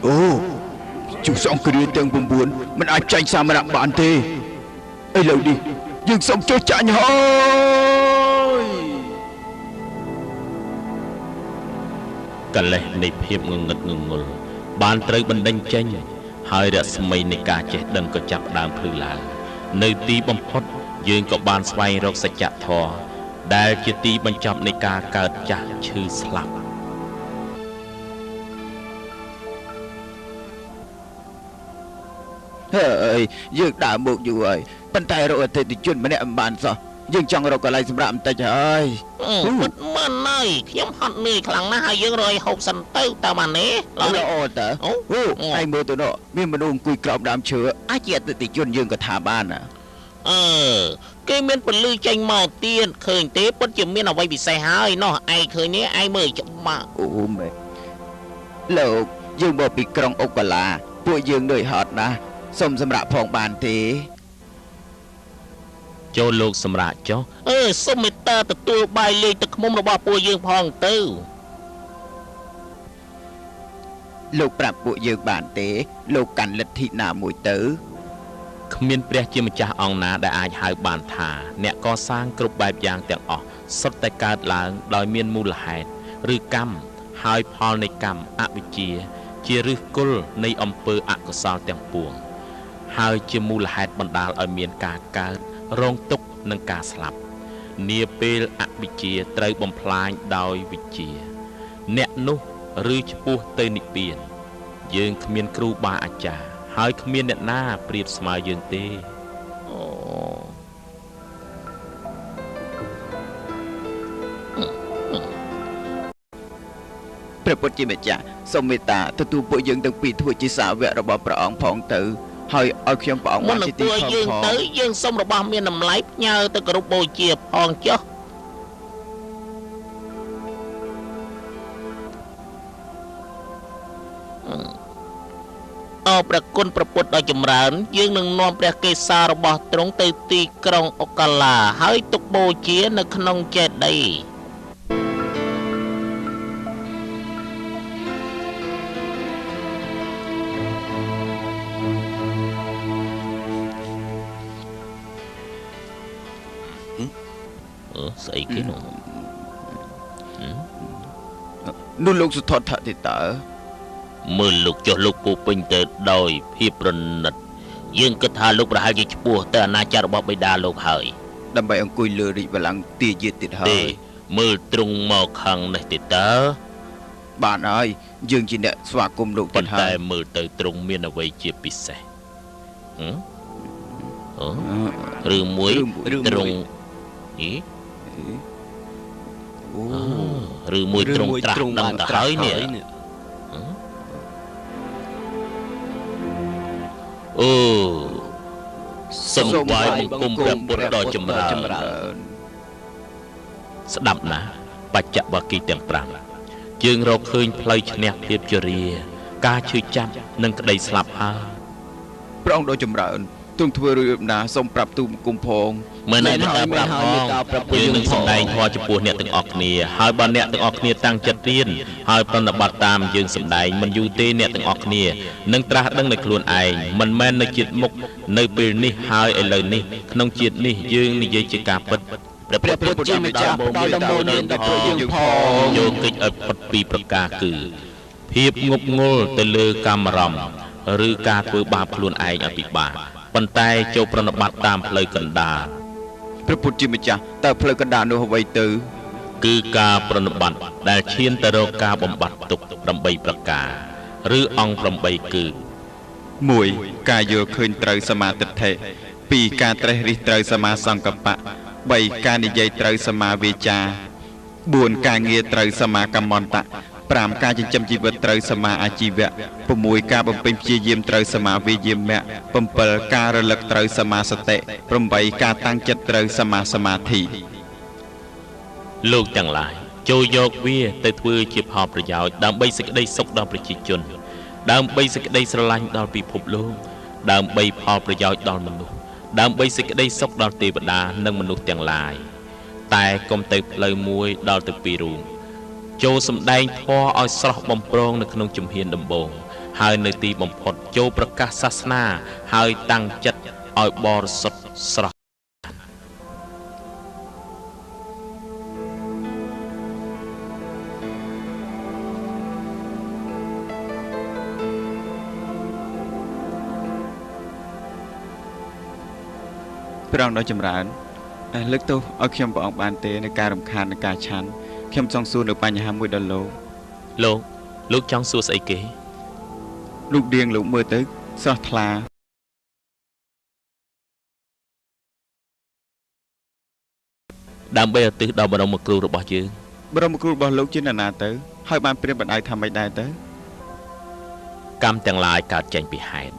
អូជុះសង្គ្រាមទាំង9មិនអាចចាញ់សាមណៈបានទេឥឡូវនេះយើងសូមចុះចាញ់ហើយក
លេសនៃភាពងងឹតងងល់បានត្រូវបណ្ដេញចេញហើយរស្មីនៃការចេះដឹងក៏ចាប់ផ្ដើមភ្លឺឡើងនៅទីបំផុតយើងក៏បានស្វែងរកសច្ចធម៌ដែលជាទីបញ្ចប់នៃការកើតចាស់ឈឺស្លាប់
ហើយយើងដើរមកយូរហើយប៉ុន្តែរកអតិថិជនម្នាក់មិនបានសោះយើងចង់រកកន្លែងសម្រាប់បន្តិចហើយ
ពិតមែនហើយខ្ញុំហត់នឿយខ្លាំងណាស់ហើយយើងរកឲ្យហូបសិនទៅតាមអានេះ
ល្អតើអូឯងមើលទៅនោះមានមនុស្សអង្គុយក្រោមដើមឈើអាចជាអតិថិជនយើងក៏ថាបានណា
គេមានពលឺចេញមកទៀតឃើញទេពិតជាមានអ្វីពិសេសហើយនោះឯងឃើញនេះឯងមើលច្បាស់
អូមែនលោកយើងមកពីក្រុងអូកាឡាពួកយើងនឿយហត់ណាស់សូមសម្រាប់ផងបានទេ
ចូលលោកសម្រាប់ចុះ
សូមមេត្តាទទួលបាយលេងទឹកឃ្មុំរបស់ពួកយើងផងទៅ
លោកប្រាប់ពួកយើងបានទេលោកកាន់លទ្ធិណាមួយទៅ
គ្មានព្រះជាម្ចាស់អង្គណាដែលអាចហៅបានថាអ្នកកសាងគ្រប់បែបយ៉ាងទាំងអស់សុទ្ធតែកើតឡើងដោយមានមូលហេតុឬកម្មហើយផលនៃកម្មអវិជ្ជាជាឫសគល់នៃអំពើអកុសលទាំងពួងហើយជាមូលហេតុបណ្ដាលឲ្យមានការកើតរងទុក្ខនិងការស្លាប់នាពេលអវិជ្ជាត្រូវបំផ្លាញដោយវិជ្ជាអ្នកនោះឬឆ្ពោះទៅនិព្វានយើងគ្មានគ្រូបាអាចារ្យហើយគ្មានអ្នកណាប្រៀបស្មើយើងទេ
ព ព្រះពុទ្ធជាម្ចាស់សូមមេត្តាទទួលពួកយើងទាំងពីរធ្វើជាសាវករបស់ព្រះអង្គផងទៅហើយឲ្យខ្ញុំព្រះអង្គ
មុ
បាន ន
នឹង
ជាទី
ធ្វើ
ខំ
យើង
ផង
ទៅយើងសុំរបស់មានតម្លៃផ្ញើទៅគោរពបូជាផងចុះអរព្រះគុណព្រះពុទ្ធដ៏ចម្រើនយើងនឹងនាំព្រះកេសារបស់ទ្រង់ទៅទីក្រុងអូកាឡាហើយទុកបូជានៅក្នុងចេតិយស្អីគេនោះ
នោះលោកសុថតថតិតើ
មើលលោកចុះលោកពោពេញទៅដោយភាពប្រណិតយើងគិតថាលោកប្រហែលជាឆ្ពោះទៅអាណាចក្ររបស់បិតាលោកហើយ
ដើម្បីអង្គុយលើរាជបល្ល័ង្កទាយាទទៀតហើ
ទេ
យ
មើលទ្រង់មកខាងនេះទេតើ
បានហើយយើងជាអ្នកស្វាគមន៍លោក
ប៉ុ
ទៀត
ន្
ហើ
តែ
យ
មើលទៅទ្រង់មានអ្វីជាពិសេសឬមួយទ្រង់ហី
អូ
ឬមួយទ្រង់ត្រាស់ដឹងទៅហើយនេះអូសូមថ្វាយបង្គំព្រះពុទ្ធដ៏ចម្រើនស្ដាប់ណាបច្ចៈវគិទាំង5យើងរកឃើញផ្លូវឈ្នះភាពជរាការឈឺចាប់និងក្តីស្លាប់ហើយ
ព្រះអង្គដ៏ចម្រើនទ្រង់ធ្វើរួចរួចណាសូមប្រាប់ទូលបង្គំផង
មែនហើយមេត្តាប្រាប់ផងយើងនឹងសម្ដែងធម៌ចំពោះអ្នកទាំងអស់គ្នាហើយបើអ្នកទាំងអស់គ្នាតាំងចិត្តរៀនហើយប្រតិបត្តិតាមយើងសម្ដែងមិនយូរទេអ្នកទាំងអស់គ្នានឹងត្រាស់ដឹងនៅខ្លួនឯងមិនមែននៅជាតិមុខនៅពេលនេះហើយឥឡូវនេះក្នុងជាតិនេះយើងនិយាយជាការពិតព្រះពុទ្ធជាម្ចាស់ផ្ដល់ដំណោរដល់ពួកយើងផងយកកិច្ចឲ្យផុតពីប្រការគឺភាពងប់ងល់ទៅលើកាមរំឬការធ្វើបាបខ្លួនឯងឲ្យពិបាកប៉ុន្តែចូលប្រណិប័តតាមផ្លូវកណ្ដាល
ព្រះពុទ្ធជាម្ចាស់តើផ្លូវកណ្ដាលនោះអ្វីទៅ
គឺការប្រណិប័តដែលឈានទៅរកការបំបត្តិទុក្ខ8ប្រការឬអង្គ8គឺ
1. ការយល់ឃើញត្រូវសមាទិដ្ឋិ 2. ការត្រេះរិះត្រូវសមាសង្កប្បៈ 3. ការនិយាយត្រូវសមាវាចា 4. ការងារត្រូវសមាកម្មន្តៈ 5. ការចិញ្ចឹមជីវិតត្រូវសមាអាជីវៈ 6. ការបំពេញព្យាយាមត្រូវសមាវិយាមៈ 7. ការរលឹកត្រូវសមាសតិ 8. ការតាំងចិត្តត្រូវសមាសមាធិ
លោកទាំងឡាយចូលយកវាទៅធ្វើជាផលប្រយោជន៍ដើម្បីសេចក្តីសុខដល់ប្រជាជនដើម្បីសេចក្តីស្រឡាញ់ដល់ពិភពលោកដើម្បីផលប្រយោជន៍ដល់មនុស្សដើម្បីសេចក្តីសុខដល់ទេវតានិងមនុស្សទាំងឡាយតែកុំទៅផ្លូវមួយដល់ទៅពីររូងចូលសម្ដែងធម៌ឲ្យស្រស់បំព្រងនៅក្នុងជំហានដំបូងហើយនៅទីបំផុតចូលប្រកាសសាសនាហើយតាំងចិត្តឲ្យបរិសុទ្ធស្រស់
ព្រះអង្គដ៏ចម្រើនលើកទោសឲ្យខ្ញុំព្រះអង្គបានទេในការរំខាននៃការឆាន់ខ្ញុំចង់សួរនៅបញ្ហាមួយដល់
លោកចង់សួរស្អីគេ
លោកដៀងលោកមើលទៅស្រស់ថ្លា
ដើម្បីឧទ្ទិសដល់បរមគ្រូរបស់យើង
បរមគ្រូរបស់លោកជានរណាទៅហើយបានព្រានបណ្ដៅថាម៉េចដែរទៅ
កម្មទាំងឡាយកើតចេញពីហេតុ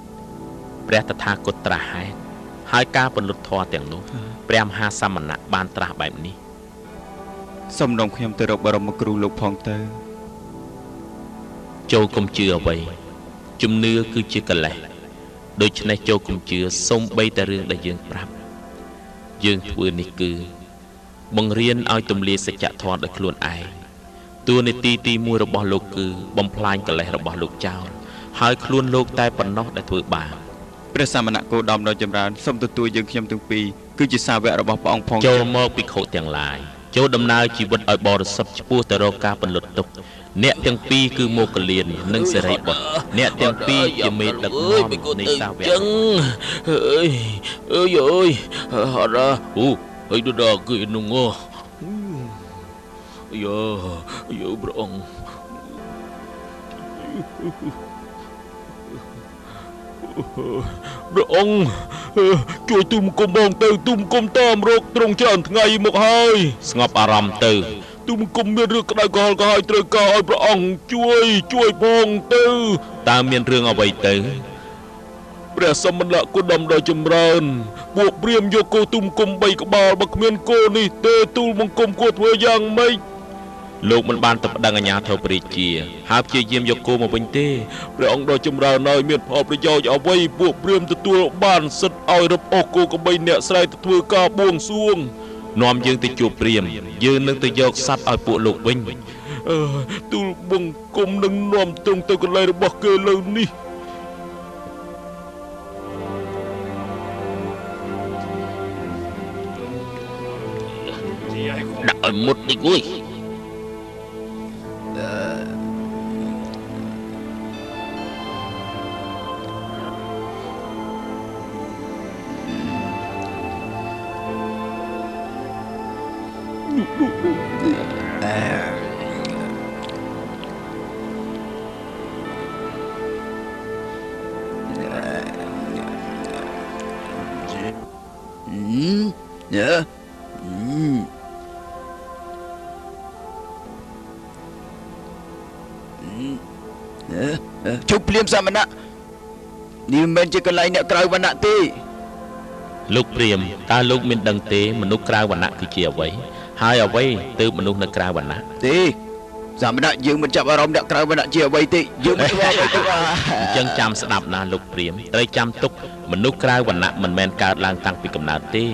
ព្រះតថាគតត្រាស់ហេតុហើយការពន្លត់ធម៌ទាំងនោះព្រះមហាសមណៈបានត្រាស់បែបនេះ
សូមនាំខ្ញុំទៅរកបរមគ្រូលោកផងទៅ
ចូលកុំជឿអ្វីជំនឿគឺជាកិលេសដូច្នេះចូលកុំជឿសូម្បីតែរឿងដែលយើងប្រាប់យើងធ្វើនេះគឺបង្រៀនឲ្យទម្លាយសច្ចធម៌ដោយខ្លួនឯងតួនាទីទី1របស់លោកគឺបំផ្លាញកិលេសរបស់លោកចោលហើយខ្លួនលោកតែប៉ុណ្ណោះដែលធ្វើបាប
ព្រះសមណគោតមដ៏ចម្រើនសូមទទួលយើងខ្ញុំទាំងពីរគឺជាសាវករបស់ព្រះអង្គផង
ចូលមកភិក្ខុទាំងឡាយចូលដំណើរជីវិតឲ្យបរិសុទ្ធឆ្ពោះទៅរកការបន្លត់ទុក្ខអ្នកទាំងពីរគឺមកលៀននិងសេរីបុត្រអ្នកទាំងពីរជាមេដឹកនាំនៃសាវកចឹងអើយអរអូអីដល់គឺនោះយោព្រះអង្គព្រះអង្គជួយទុំគុំបងទៅទុំគុំតាមរកត្រង់ច្រើនថ្ងៃមកហើយស្ងប់អារម្មណ៍ទៅទ ទូមង្គមមានរឿងក្តៅក្រហល់ក៏ហើយត្រូវការឲ្យព្រះអង្គជួយផងទៅតើមានរឿងអ្វីទៅព្រះសមណគោដមដ៏ចម្រើនពួកព្រាហ្មណ៍យកគោទូមង្គម3ក្បាលបើគ្មានគោនេះទេទូលបង្គំគួរធ្វើយ៉ាងម៉េចលោកមិនបានទៅប្តឹងអាជ្ញាធរព្រះរាជាហើយព្យាយាមយកគោមកវិញទេព្រះអង្គដ៏ចម្រើនហើយមានផលប្រយោជន៍អ្វីពួកព្រាហ្មណ៍ទទួលបានសិទ្ធឲ្យរឹបអូសគោក្របីអ្នកស្រែកទៅធ្វើការបួងសួងនាំយើងទៅជួបព្រាហ្មណ៍យើងនឹងទៅយកសត្វឲ្យពួកលោកវិញទូលបង្គំនឹងនាំទ្រង់ទៅកន្លែងរបស់គេលើនេះដាក់ឲ្យមុតនេះគួយ
ជប់ព្រាមសមណៈនេះមិនមែនជាកន្លែងអ្នកក្រៅវណ្ណៈទេ
លោកព្រាហ្មណ៍តើលោកមានដឹងទេមនុស្សក្រៅវណ្ណៈគឺជាអ្វីហើយអ្វីទើបមនុស្សនៅក្រៅវណ្ណៈ
ទេសមណៈយើងមិនចាប់អារម្មណ៍អ្នកក្រៅវណ្ណៈជាអ្វីទេយើងមិនស្គាល់ទេ
អញ្ចឹងចាំស្ដាប់ណាលោកព្រាហ្មណ៍ត្រូវចាំទុកមនុស្សក្រៅវណ្ណៈមិនមែនកើតឡើងតាំងពីកំណើតទេ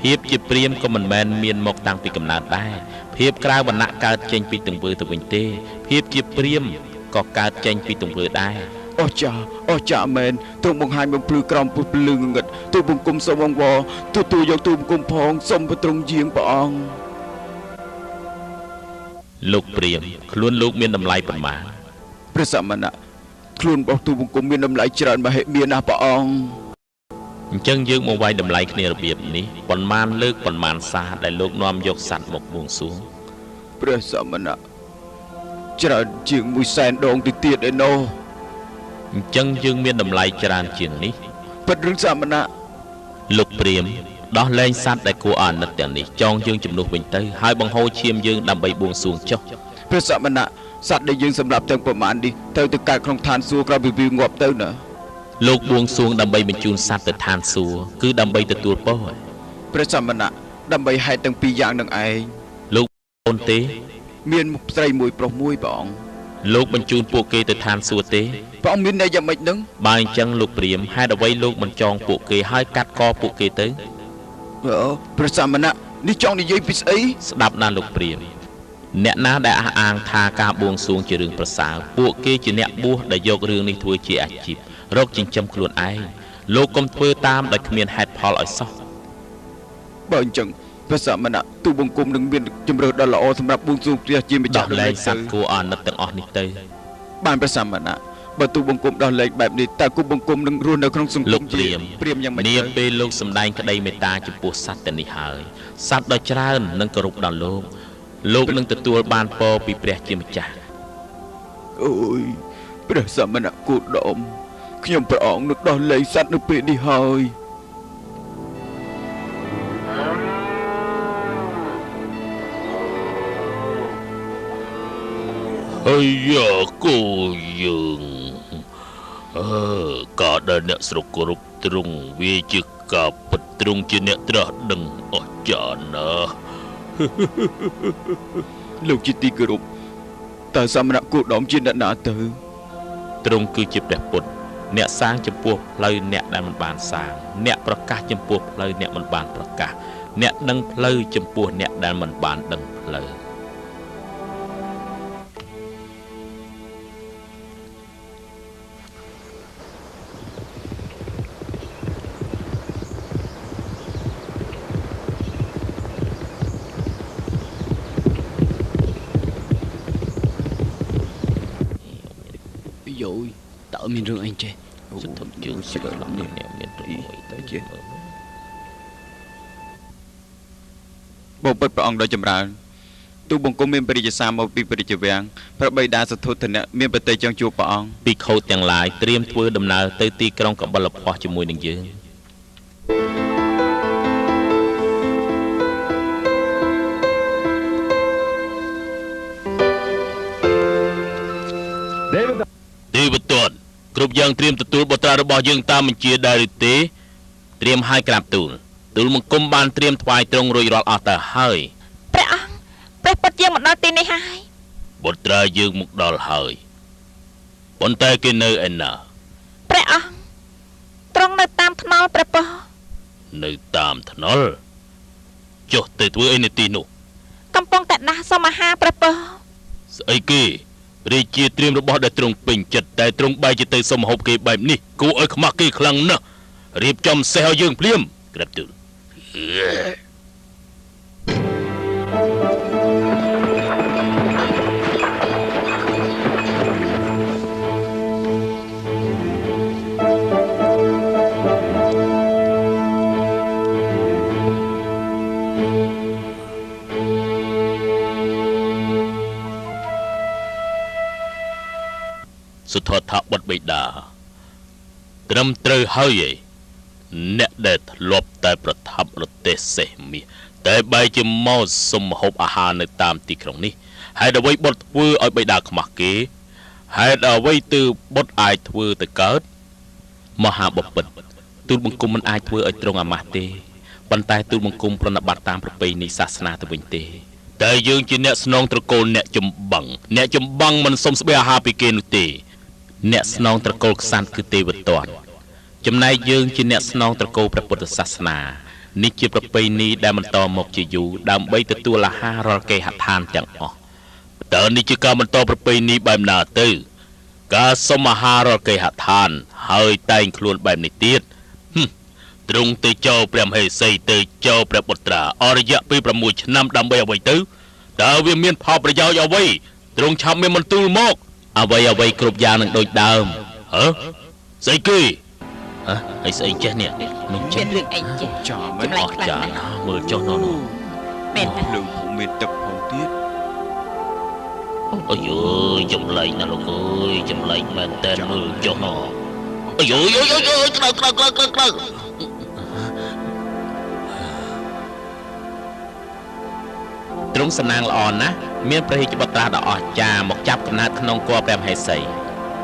ភាពជាព្រាហ្មណ៍ក៏មិនមែនមានមកតាំងពីកំណើតដែរភាពក្រៅវណ្ណៈកើតចេញពីទង្វើទៅវិញទេភាពជាព្រាហ្មណ៍ក៏កើតចេញពីទង្វើដែរ
អូចាមែនទូបង្ហាញបំភ្លឺក្រំពុះភ្លឺងងឹតទូបង្គំសូមអង្វរទូយកទូបង្គំផងសូមប្រទ្រង់យាងព្រះអង្គ
លោកព្រាហ្មណ៍ខ្លួនលោកមានតម្លៃប៉ុន្មាន
ព្រះសមណៈខ្លួនរបស់ទូបង្គំមានតម្លៃច្រើនមហិមាណាស់ព្រះអង្គ
អញ្ចឹងយើងមកវាយតម្លៃគ្នារបៀបនេះប៉ុន្មានលើកប៉ុន្មានសារដែលលោកនាំយកសัตว์មកបួងសួង
ព្រះសមណៈច្រើនជាង100,000ដងទៅទៀតឯណោះ
អញ្ចឹងយើងមានតម្លៃច្រើនជាងនេះ
ពិតរឿងសមណៈ
លោកព្រាហ្មណ៍ដោះលែងសត្វដែលគួរអាណិតទាំងនេះចងយើងជំនួសវិញទៅហើយបង្ហូរឈាមយើងដើម្បីបួងសួងចុះ
ព្រះសមណៈសត្វដែលយើងសម្រាប់ទាំងប្រមាណនេះត្រូវទៅកើតក្នុងឋានសួគ៌ក្រោយពីវាងាប់ទៅណា
លោកបួងសួងដើម្បីបញ្ជូនសត្វទៅឋានសួគ៌គឺដើម្បីទទួលពរ
ព្រះសមណៈដើម្បីហេតុទាំងពីរយ៉ាងនឹងឯង
លោកអូនទេ
មានស្រីមួយប្រុសមួយព្រះអង្គ
លោកបញ្ជូនពួកគេទៅឋានសួគ៌ទេ
ព្រះអង្គមានន័យយ៉ាងម៉េចនឹង
បើអញ្ចឹងលោកព្រាហ្មណ៍ហេតុអ្វីលោកមិនចងពួកគេហើយកាត់កពួកគេទៅ
ព្រះសមណៈនេះចង់និយាយពីស្អី
ស្ដាប់ណាលោកព្រាហ្មណ៍អ្នកណាដែលអះអាងថាការបួងសួងជារឿងប្រសើរពួកគេជាអ្នកបួសដែលយករឿងនេះធ្វើជាអាជីពរកចិញ្ចឹមខ្លួនឯងលោកកុំធ្វើតាមដោយគ្មានហេតុផលឲ្យសោះ
បើអញ្ចឹងព្រះសមណៈទូបង្គំនឹងមានជំរឿនដ៏ល្អសម្រាប់បួងសួងព្រះជាម្ចាស់
ដោះលែងសត្វគួរអាណិតទាំងអស់នេះទៅ
បានព្រះសមណៈបើទូបង្គំដោះលែងបែបនេះតើគូបង្គំនឹងរស់នៅក្នុងសង្គម
ព្រាហ្មណ៍យ៉ាងម៉េចនាពេលលោកសម្ដែងក្តីមេត្តាចំពោះសត្វទាំងនេះហើយសត្វដ៏ច្រើននឹងគោរពដល់លោកនឹងទទួលបានពរពីព្រះជាម្ចាស់
អូយព្រះសមណៈគោដមខ្ញុំព្រះអង្គនឹងដោះលែងសត្វនៅពេលនេះហើយ
អាយ៉ាគោយើងក៏ដែលអ្នកស្រុកគោរពទ្រង់វាជាការពិតទ្រង់ជាអ្នកត្រាស់ដឹងអស្ចារ្យណាស់
លោកជាទីគោរពតើសមណៈគោដមជាអ្នកណាទៅ
ទ្រង់គឺជាព្រះពុទ្ធអ្នកសាងចំពោះផ្លូវអ្នកដែលមិនបានសាងអ្នកប្រកាសចំពោះផ្លូវអ្នកមិនបានប្រកាសអ្នកដឹងផ្លូវចំពោះអ្នកដែលមិនបានដឹងផ្លូវ
យោយតើមានរឿងអីចេះ
សិទ្ធិជើងស្លាប់នេះមានរឿងមួយទៅ
ចេះបបិទ្ធព្រះអង្គដ៏ចម្រើនទូបង្គំមានបរិយាសាមកពីព្រះរាជវាំងព្រះបិតាសធុធនៈមានប្រតិចង់ជួបព្រះអង្គ
ភិក្ខុទាំងឡាយត្រៀមធ្វើដំណើរទៅទីក្រុងកបិលភ័ស្ត្រជាមួយនឹងយើង
គ្រប់យ៉ាងត្រៀមទទួលបុត្រារបស់យើងតាមបញ្ជាដែរឬទេត្រៀមឲ្យក្រាបទូលបង្គំបានត្រៀមថ្វាយទ្រង់រួចរាល់អស់ទៅហើយ
ព្រះអង្គព្រះពុទ្ធយើងមកដល់ទីនេះហើយ
បុត្រាយើងមកដល់ហើយប៉ុន្តែគេនៅឯណា
ព្រះអង្គទ្រង់នៅតាមថ្នល់ព្រះពរ
នៅតាមថ្នល់ចុះទៅធ្វើអីនៅទីនោះ
កំពុងតែដាស់សុំអាហារព្រះពរ
ស្អីគេរាជាត្រៀមរបស់ដែលទ្រង់ពេញចិត្តតែទ្រង់បែរជាទៅសុំហូបគេបែបនេះគួរឲ្យខ្មាស់គេខ្លាំងណាស់រៀបចំសេះឲ្យយើងភ្លាមក្រាបទូលសុទ្ធថាបុត្របិតាត្រឹមត្រូវហើយឯអ្នកដែលធ្លាប់តែប្រថាប់រទេសសេះមាសតែបែរជាមកសុំហូបអាហារនៅតាមទីក្រុងនេះហេតុអ្វីបុត្រធ្វើឲ្យបិតាខ្មាស់គេហេតុអ្វីទើបបុត្រអាចធ្វើទៅកើតមហាបពិតទូលបង្គំមិនអាចធ្វើឲ្យទ្រង់អាម៉ាស់ទេប៉ុន្តែទូលបង្គំប្រណិប័តតាមប្រពៃណីសាសនាទៅវិញទេតែយើងជាអ្នកស្នងត្រកូលអ្នកចម្បាំងមិនសុំស្បៀអាហារពីគេនោះទេអ្នកស្នងត្រកូលក្សត្រគឺទេវទត្តចំណែកយើងជាអ្នកស្នងត្រកូលព្រះពុទ្ធសាសនានេះជាប្រពៃណីដែលបន្តមកជាយូរដើម្បីទទួលអាហាររាល់គេហដ្ឋានទាំងអស់តើនេះជាការបន្តប្រពៃណីបែបណាទៅការសុំអាហាររាល់គេហដ្ឋានហើយតែងខ្លួនបែបនេះទៀតទ្រង់ទៅចោលព្រះមហេសីទៅចោលព្រះបុត្រាអរយៈពេល6ឆ្នាំដើម្បីអ្វីទៅតើវាមានផលប្រយោជន៍អ្វីទ្រង់ឆាប់មានបន្ទូលមកអ្វីគ្រប់យ៉ាងនឹងដូចដើមស្អីគេហើយស្អីចេះនេះ
មិនចេះរឿងអីចេះ
ចម្លែកខ្លាំងណាស់មើលចុះនោះ
មែន
ភ្លើងពុំមានទឹកផងទៀត
អាយចម្លែកណាស់លោកអើយចម្លែកមែនតើមើលចុះនោះអាយក្តៅ
ទ្រង់សំណាងល្អណាស់មានព្រះរាជបុត្រាដ៏អស្ចារ្យមកចាប់កំណើតក្នុងគភ៌ព្រះមហេសី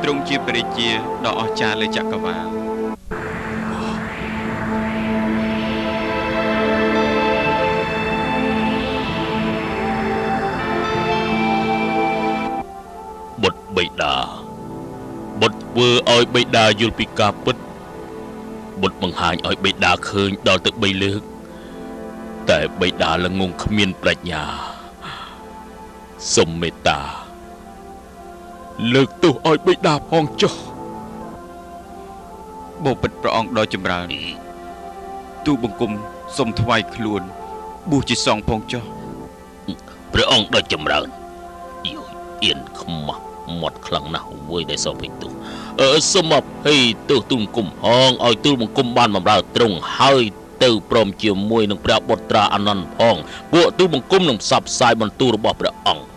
ទ្រង់ជាព្រះរាជាដ៏អស្ចារ្យលើចក្រវាឡ
បុត្របិតាបុត្រធ្វើឲ្យបិតាយល់ពីការពិតបុត្របង្ហាញឲ្យបិតាឃើញដល់ទៅ3លើកតែបិតាល្ងងគ្មានប្រាជ្ញាសូមមេត្តាលើកទោសឲ្យបិតាផងចុះ
បបិទ្ធព្រះអង្គដ៏ចម្រើនទូលបង្គំសូមថ្វាយខ្លួនបួសជាសង្ឃផងចុះ
ព្រះអង្គដ៏ចម្រើនអៀនខ្មាស់មាត់ខ្លាំងណាស់វើយដែលសពទោសសូមអភ័យទោសទូលបង្គំហងឲ្យទូលបង្គំបានបម្រើត្រង់ហើយទៅព្រមជាមួយនឹងព្រះបុត្រាអនន្តផងពួកទូលបង្គំនឹងផ្សព្វផ្សាយបន្ទូលរបស់ព្រះអង្គ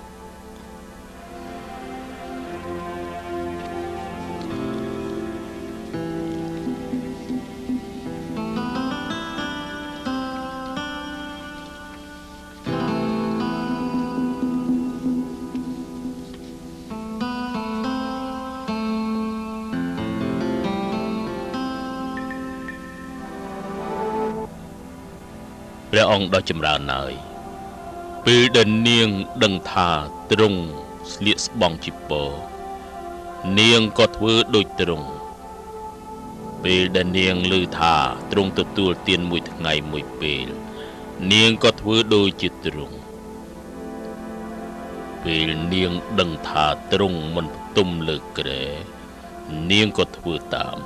ព្រះអង្គដ៏ចម្រើនហើយពេលដែលនាងដឹងថាទ្រង់ស្លៀកស្បង់ជីពរនាងក៏ធ្វើដូចទ្រង់ពេលដែលនាងឮថាទ្រង់ទទួលទានមួយថ្ងៃមួយពេលនាងក៏ធ្វើដូចជាទ្រង់ពេលនាងដឹងថាទ្រង់មិនផ្ទុំលើគ្រែនាងក៏ធ្វើតាម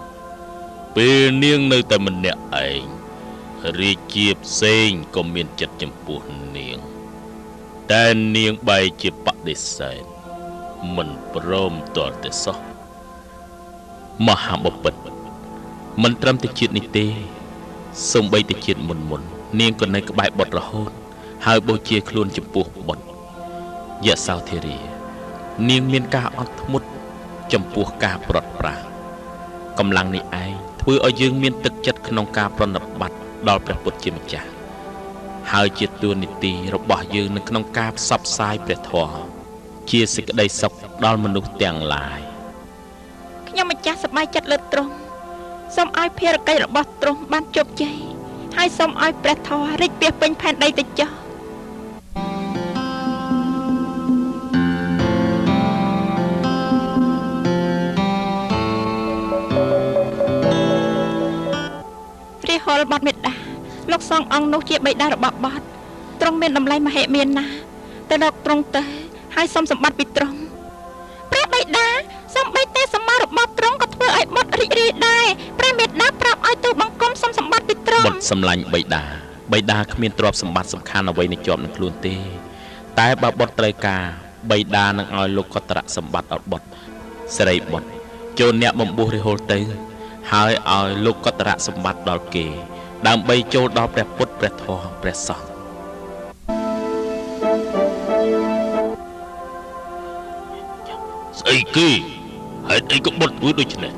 ពេលនាងនៅតែម្នាក់ឯងរាជាផ្សេងក៏មានចិត្តចំពោះនាងតែនាងបែរជាបដិសេធមិនព្រមទាល់តែសោះមហាបពិតមិនត្រឹមតែជាតិនេះទេសូម្បីតែជាតិមុននាងក៏នៅក្បែរបុត្ររហូតហើយបូជាខ្លួនចំពោះបុត្រយសោធារីនាងមានការអត់ធ្មត់ចំពោះការប្រត់ប្រាស់កម្លាំងនេះឯងធ្វើឲ្យយើងមានទឹកចិត្តក្នុងការប្រណិប័តដល់ព្រះពុទ្ធជាម្ចាស់ហើយជាទួនាទីរបស់យើងនៅក្នុងការផ្សព្វផ្សាយព្រះធម៌ជាសេចក្តីសុខដល់មនុស្សទាំងឡាយ
ខ្ញុំម្ចាស់ស ប្បាយចិត្តលើទ្រង់សូមឲ្យភារកិច្ចរបស់ទ្រង់បានជោគជ័យហើយសូមឲ្យព្រះធម៌រីកពាសពេញផែនដីទៅចុះព្រះហលបាត់មេដាលោកសងអង្គនោះជាបិតារបស់បាត់ទ្រង់មានតម្លៃមហិមាណាស់ទៅលោកទ្រង់ទៅហើយសូមសម្បត្តិពីទ្រង់ព្រះបិតាសូមបីទេសមររបស់ទ្រង់ក៏ធ្វើឲ្យបុត្ររីករាយដែរព្រះមេដាប្រាប់ឲ្យទូលបង្គំសូមសម្បត្តិពីទ្រង់បុត្រសម្លាញ់បិតាគ្មានទ្រព្យសម្បត្តិសំខាន់អ្វីនៅជាប់នឹងខ្លួនទេតែបើបុត្រត្រូវការបិតានឹងឲ្យលោកកតរៈសម្បត្តិឲ្យបុត្រសិរីបុត្រចូលអ្នកបំពុះរិហុលទៅហើយឲ្យលោកកតរៈសម្បត្តិដល់គេដើម្បីចូលដល់ព្រះពុទ្ធព្រះធម៌ព្រះសង្ឃស្អីគេហេតុអីក៏បុត្រធ្វើដូច្នេះ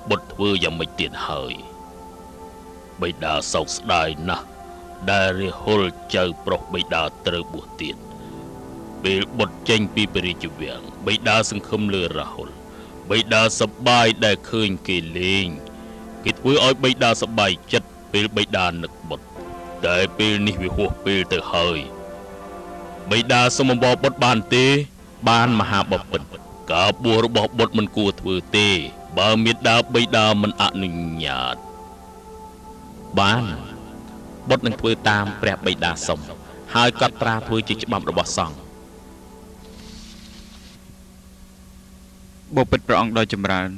បុត្រធ្វើយ៉ាងម៉េចទៀតហើយបិតាសោកស្ដាយណាស់ដែលរាហុលចៅប្រុសបិតាត្រូវបួសទៀតពេលបុត្រចេញពីព្រះរាជវាំងបិតាសង្ឃឹមលើរាហុលបិតាសប្បាយដែលឃើញគេលេងគេធ្វើឲ្យបិតាសប្បាយចិត្តពេលបិតានឹកបុត្រតែពេលនេះវាហួសពេលទៅហើយបិតាសូមអំបរបុត្របានទេបានមហាបពិតការបួសរបស់បុត្រមិនគួរធ្វើទេបើមេដាបិតាមិនអនុញ្ញាតបានបុត្រនឹងធ្វើតាមព្រះបិតាសុំហើយកត់ត្រាធ្វើជាច្បាប់របស់សង្ឃ
បបិទ្ធព្រះអង្គដ៏ចម្រើន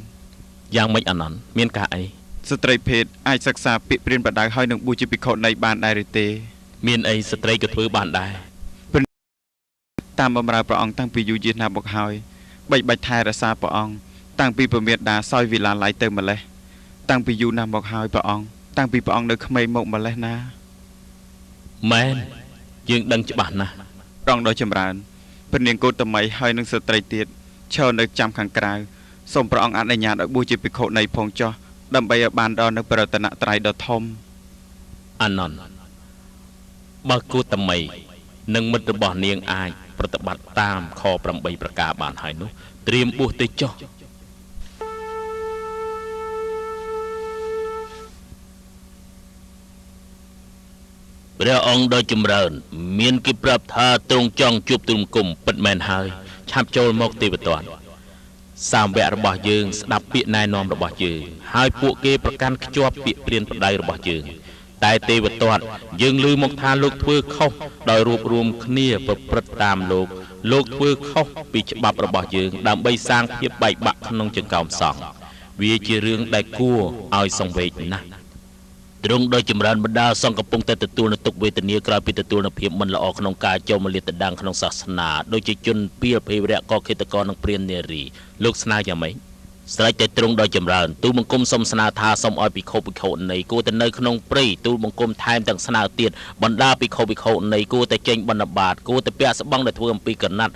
យ៉ាងម៉េចអានន្ទមានការអី
ស្ត្រីភេទអាចសិក្សាពាក្យព្រានបដៅហើយនឹងបួសជាភិក្ខុនៃបានដែរឬទេ
មានអីស្ត្រីក៏ធ្វើបានដែរ
តាមបម្រើព្រះអង្គតាំងពីយូរយារណាស់មកហើយបីបាច់ថែរក្សាព្រះអង្គតាំងពីព្រះមេដាសោយវិឡាឡៃទៅម្លេះតាំងពីយូរណាស់មកហើយព្រះអង្គតាំងពីព្រះអង្គនៅក្មេងមកម្លេះណា
មែនយើងដឹងច្បាស់ណាស់
ព្រះអង្គដ៏ចម្រើនព្រះនាងកូតមីហើយនឹងស្ត្រីទៀតឈរនៅចាំខាងក្រៅសូមព្រះអង្គអនុញ្ញាតឲ្យបួសជាភិក្ខុនៃផងចុះដើម្បីឲ្យបានដល់នៅប្រតនត្រ័យដ៏ធំ
អានន្ទបើកូតមីនិងមិត្តរបស់នាងអាចប្រតិបត្តិតាមខ8ប្រការបានហើយនោះត្រៀមបួសទៅចុះ
ព្រះអង្គដ៏ចម្រើនមានគេប្រាប់ថាទ្រង់ចង់ជួបទូលបង្គំ
ពិតមែនហើយឆាប់ចូលមកទេវទត្តសាមវៈរបស់យើងស្ដាប់ពាក្យណែនាំរបស់យើងហើយពួកគេប្រកាន់ខ្ជាប់ពាក្យព្រានប្រដៅរបស់យើងតែទេវទត្តយើងឮមកថាលោកធ្វើខុសដោយរួបរวมគ្នាប្រព្រឹត្តតាមលោកធ្វើខុសពីច្បាប់របស់យើងដើម្បីសាងភាពបែកបាក់ក្នុងចង្កោមសង្ឃវាជារឿងដែលគួរឲ្យសង្វេគណាស់
ទ្រង់ដោយចម្រើនបណ្ដាសង្ឃកំពុងតែទទួលនូវទុក្ខវេទនាក្រោយពីទទួលនូវភាពមិនល្អក្នុងការចូលមកលាតត្រដាងក្នុងសាសនាដូចជាជនពីភេរៈកខេតកនិងព្រាននារី
លោកស្នើយ៉ាងម៉េច
ស្រេចតែទ្រង់ដោយចម្រើនទូលបង្គំសូមស្នើថាសូមឲ្យភិក្ខុនៃគួរតែនៅក្នុងព្រៃទូលបង្គំថែមទាំងស្នើទៀតបណ្ដាភិក្ខុនៃគួរតែចេញបណ្ឌបាតគួរតែពាក់ស្បង់ដែលធ្វើអំពីកណាត់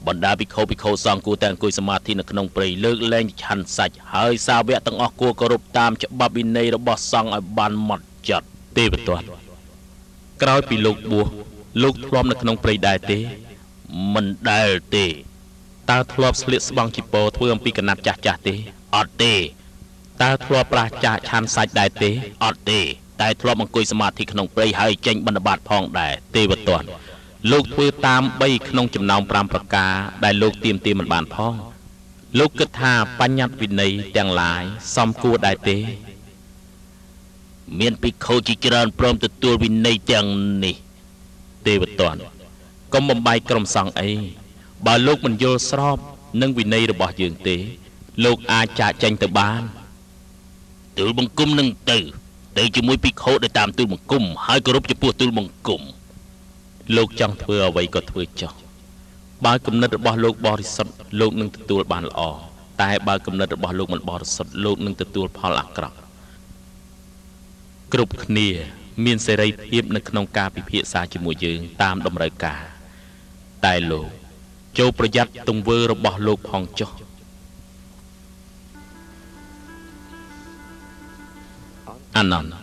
បណ្ដាភិក្ខុសង្ឃគួរតែអង្គុយសមាធិនៅក្នុងព្រៃលើកលែងឆាន់សាច់ហើយសាវកទាំងអស់គួរគោរពតាមច្បាប់វិន័យរបស់សង្ឃឲ្យបានហ្មត់ចត់
ទេវទត្តក្រោយពីលោកបួសលោកធ្លាប់នៅក្នុងព្រៃដែរទេ
មិនដែលទេ
តើធ្លាប់ស្លៀកស្បង់ជីពរធ្វើអំពីកណាត់ចាស់ទេ
អត់ទេ
តើធ្លាប់ប្រាចាកឆាន់សាច់ដែរទេ
អត់ទេតែធ្លាប់អង្គុយសមាធិក្នុងព្រៃហើយចេញបណ្ឌបាតផងដែរ
ទេវទត្តលោកធ្វើតាម3ក្នុងចំណោម5ប្រការដែលលោកទាមទារមិនបានផងលោកគិតថាបញ្ញត្តិវិន័យទាំងឡាយសមគួរដែរទេ
មានភិក្ខុជាច្រើនព្រមទទួលវិន័យទាំងនេះ
ទេវទត្តកុំបំបាយក្រុមសង្ឃអីបើលោកមិនយល់ស្របនឹងវិន័យរបស់យើងទេលោកអាចចាកចេញទៅបាន
ទូលបង្គំនឹងទៅជាមួយភិក្ខុដែលតាមទូលបង្គំហើយគោរពចំពោះទូលបង្គំ
លោកចង់ធ្វើអ្វីក៏ធ្វើចុះបើគំនិតរបស់លោកបរិសុទ្ធលោកនឹងទទួលបានល្អតែបើគំនិតរបស់លោកមិនបរិសុទ្ធលោកនឹងទទួលផលអាក្រក់គ្រប់គ្នាមានសេរីភាពនៅក្នុងការពិភាក្សាជាមួយយើងតាមតម្រូវការតែលោកចូលប្រយ័ត្នទង្វើរបស់លោកផងចុះអានន្ទ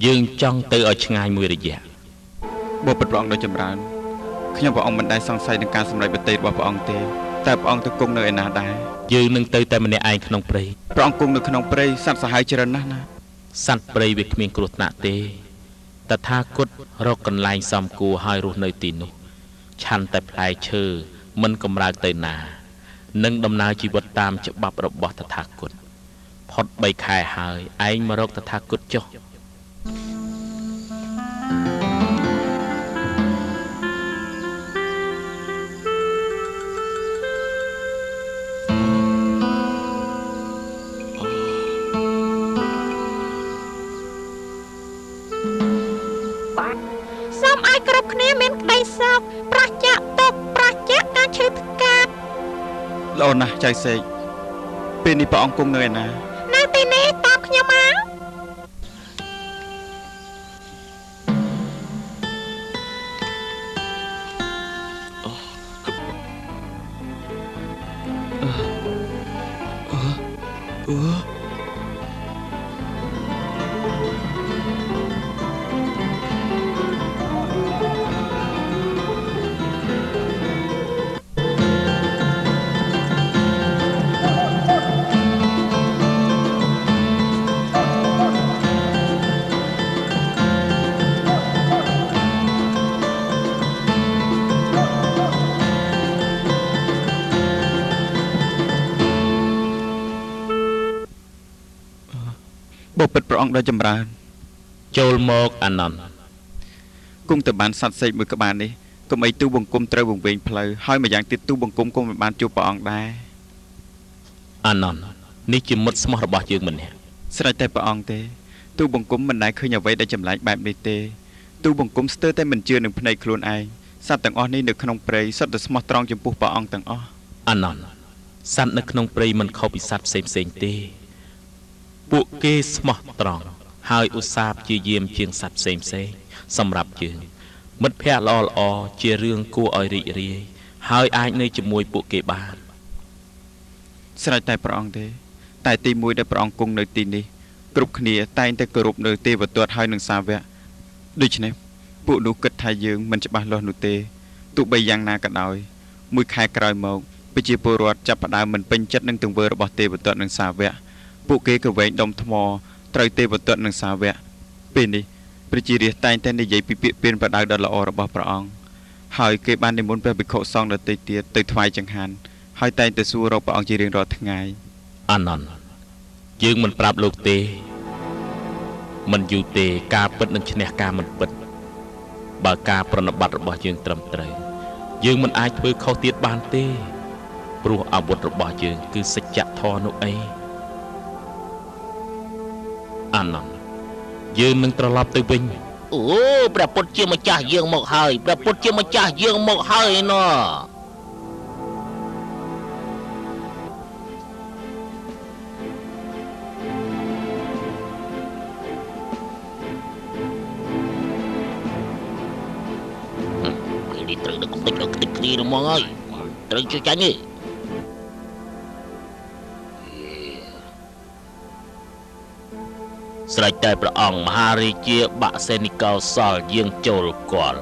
យើងចង់ទៅឲ្យឆ្ងាយមួយរយៈ
បបិទ្ធព្រះអង្គដ៏ចម្រើន ខ្ញុំព្រះអង្គមិនដែលសង្ស័យនឹងការសម្រេចប្រតិរបស់ព្រះអង្គទេតែព្រះអង្គទៅគង់នៅឯណាដែរ
យើងនឹងទៅតែម្នាក់ឯងក្នុងព្រៃ
ព្រះអង្គគង់នៅក្នុងព្រៃសត្វសាហាវច្រើនណាស់ណា
សត្វព្រៃវាគ្មានគ្រោះថ្នាក់ទេតថាគតរកកន្លែងសំគួរហើយរស់នៅទីនោះឆាន់តែផ្លែឈើមិនកំរើកទៅណានឹងដំណើរជីវិតតាមច្បាប់របស់តថាគតផុត3ខែហើយឯងមករកតថាគតចុះ
សូមឲ្យគ្រប់គ្នាមានក្តីសុខប្រឆាទុកប្រឆាការឈឺថ្កាត់
ល្អណាស់ចៅសេកពេលនេះព្រះអង្គគង់នៅឯណា
នៅទីនេះតាមខ្ញុំមក
បបិទ្ធព្រះអង្គដ៏ចម្រើន
ចូលមកអានន្ត
គុំទៅបានសត្វសេកមួយក្បាលនេះកុំអីទូបង្គំត្រូវវង្វេងផ្លូវហើយម្យ៉ាងទៀតទូបង្គំគុំមិនបានជួបព្រះអង្គដែរ
អានន្តនេះជាមិត្តស្មោះរបស់យើងម្នាក់
ស្រេចតែព្រះអង្គទេទូបង្គំមិនដែលឃើញអ្វីដែលចម្លែកបែបនេះទេទូបង្គំស្ទើរតែមិនជឿនឹងភ្នែកខ្លួនឯងសត្វទាំងអស់នេះនៅក្នុងព្រៃសុទ្ធតែស្មោះត្រង់ចំពោះព្រះអង្គទាំងអស់
អានន្តសត្វនៅក្នុងព្រៃមិនខុសពីសត្វផ្សេងៗទេពួកគេស្មោះត្រង់ហើយឧស្សាហ៍ព្យាយាមជាងសត្វផ្សេងៗសម្រាប់យើងមិត្តភ័ក្តិល្អៗជារឿងគួរឲ្យរីករាយហើយអាចនៅជាមួយពួកគេបាន
ស្រេចតែព្រះអង្គទេតែទីមួយដែលព្រះអង្គគង់នៅទីនេះគ្រប់គ្នាតែងតែគោរពនៅទេវទត្តហើយនឹងសាវកដូច្នេះពួកនោះគិតថាយើងមិនច្បាស់លាស់នោះទេទោះបីយ៉ាងណាក៏ដោយមួយខែក្រោយមកប្រជាពលរដ្ឋចាប់ផ្ដើមមិនពេញចិត្តនឹងទង្វើរបស់ទេវទត្តនិងសាវកពួកគេក៏វែងដុំថ្មត្រូវទេវទត្តនិងសាវកពេលនេះប្រជារាស្ត្រតែងតែនិយាយពីពាក្យពានប្រដៅដ៏ល្អរបស់ព្រះអង្គហើយគេបាននិមន្តព្រះភិក្ខុសង្ឃដទៃទៀតទៅថ្វាយចង្ហាន់ហើយតែងតែសួររកព្រះអង្គជារៀងរាល់ថ្ងៃ
អានន្តយើងមិនប្រាប់លោកទេមិនយូរទេការពិតនឹងឈ្នះការមិនពិតបើការប្រណិប័តរបស់យើងត្រឹមត្រូវយើងមិនអាចធ្វើខុសទៀតបានទេព្រោះអាវុធរបស់យើងគឺសច្ចធម៌នោះអីអានន្តយើងនឹងត្រឡប់ទៅវិញ
អូព្រះពុទ្ធជាម្ចាស់យើងមកហើយព្រះពុទ្ធជាម្ចាស់យើងមកហើយណោះ đi tự được cũng tích đi đúng không ơi tự cho tránh đi sạch tay bà ông Hari chia bạ xe ni cao sao dương châu quả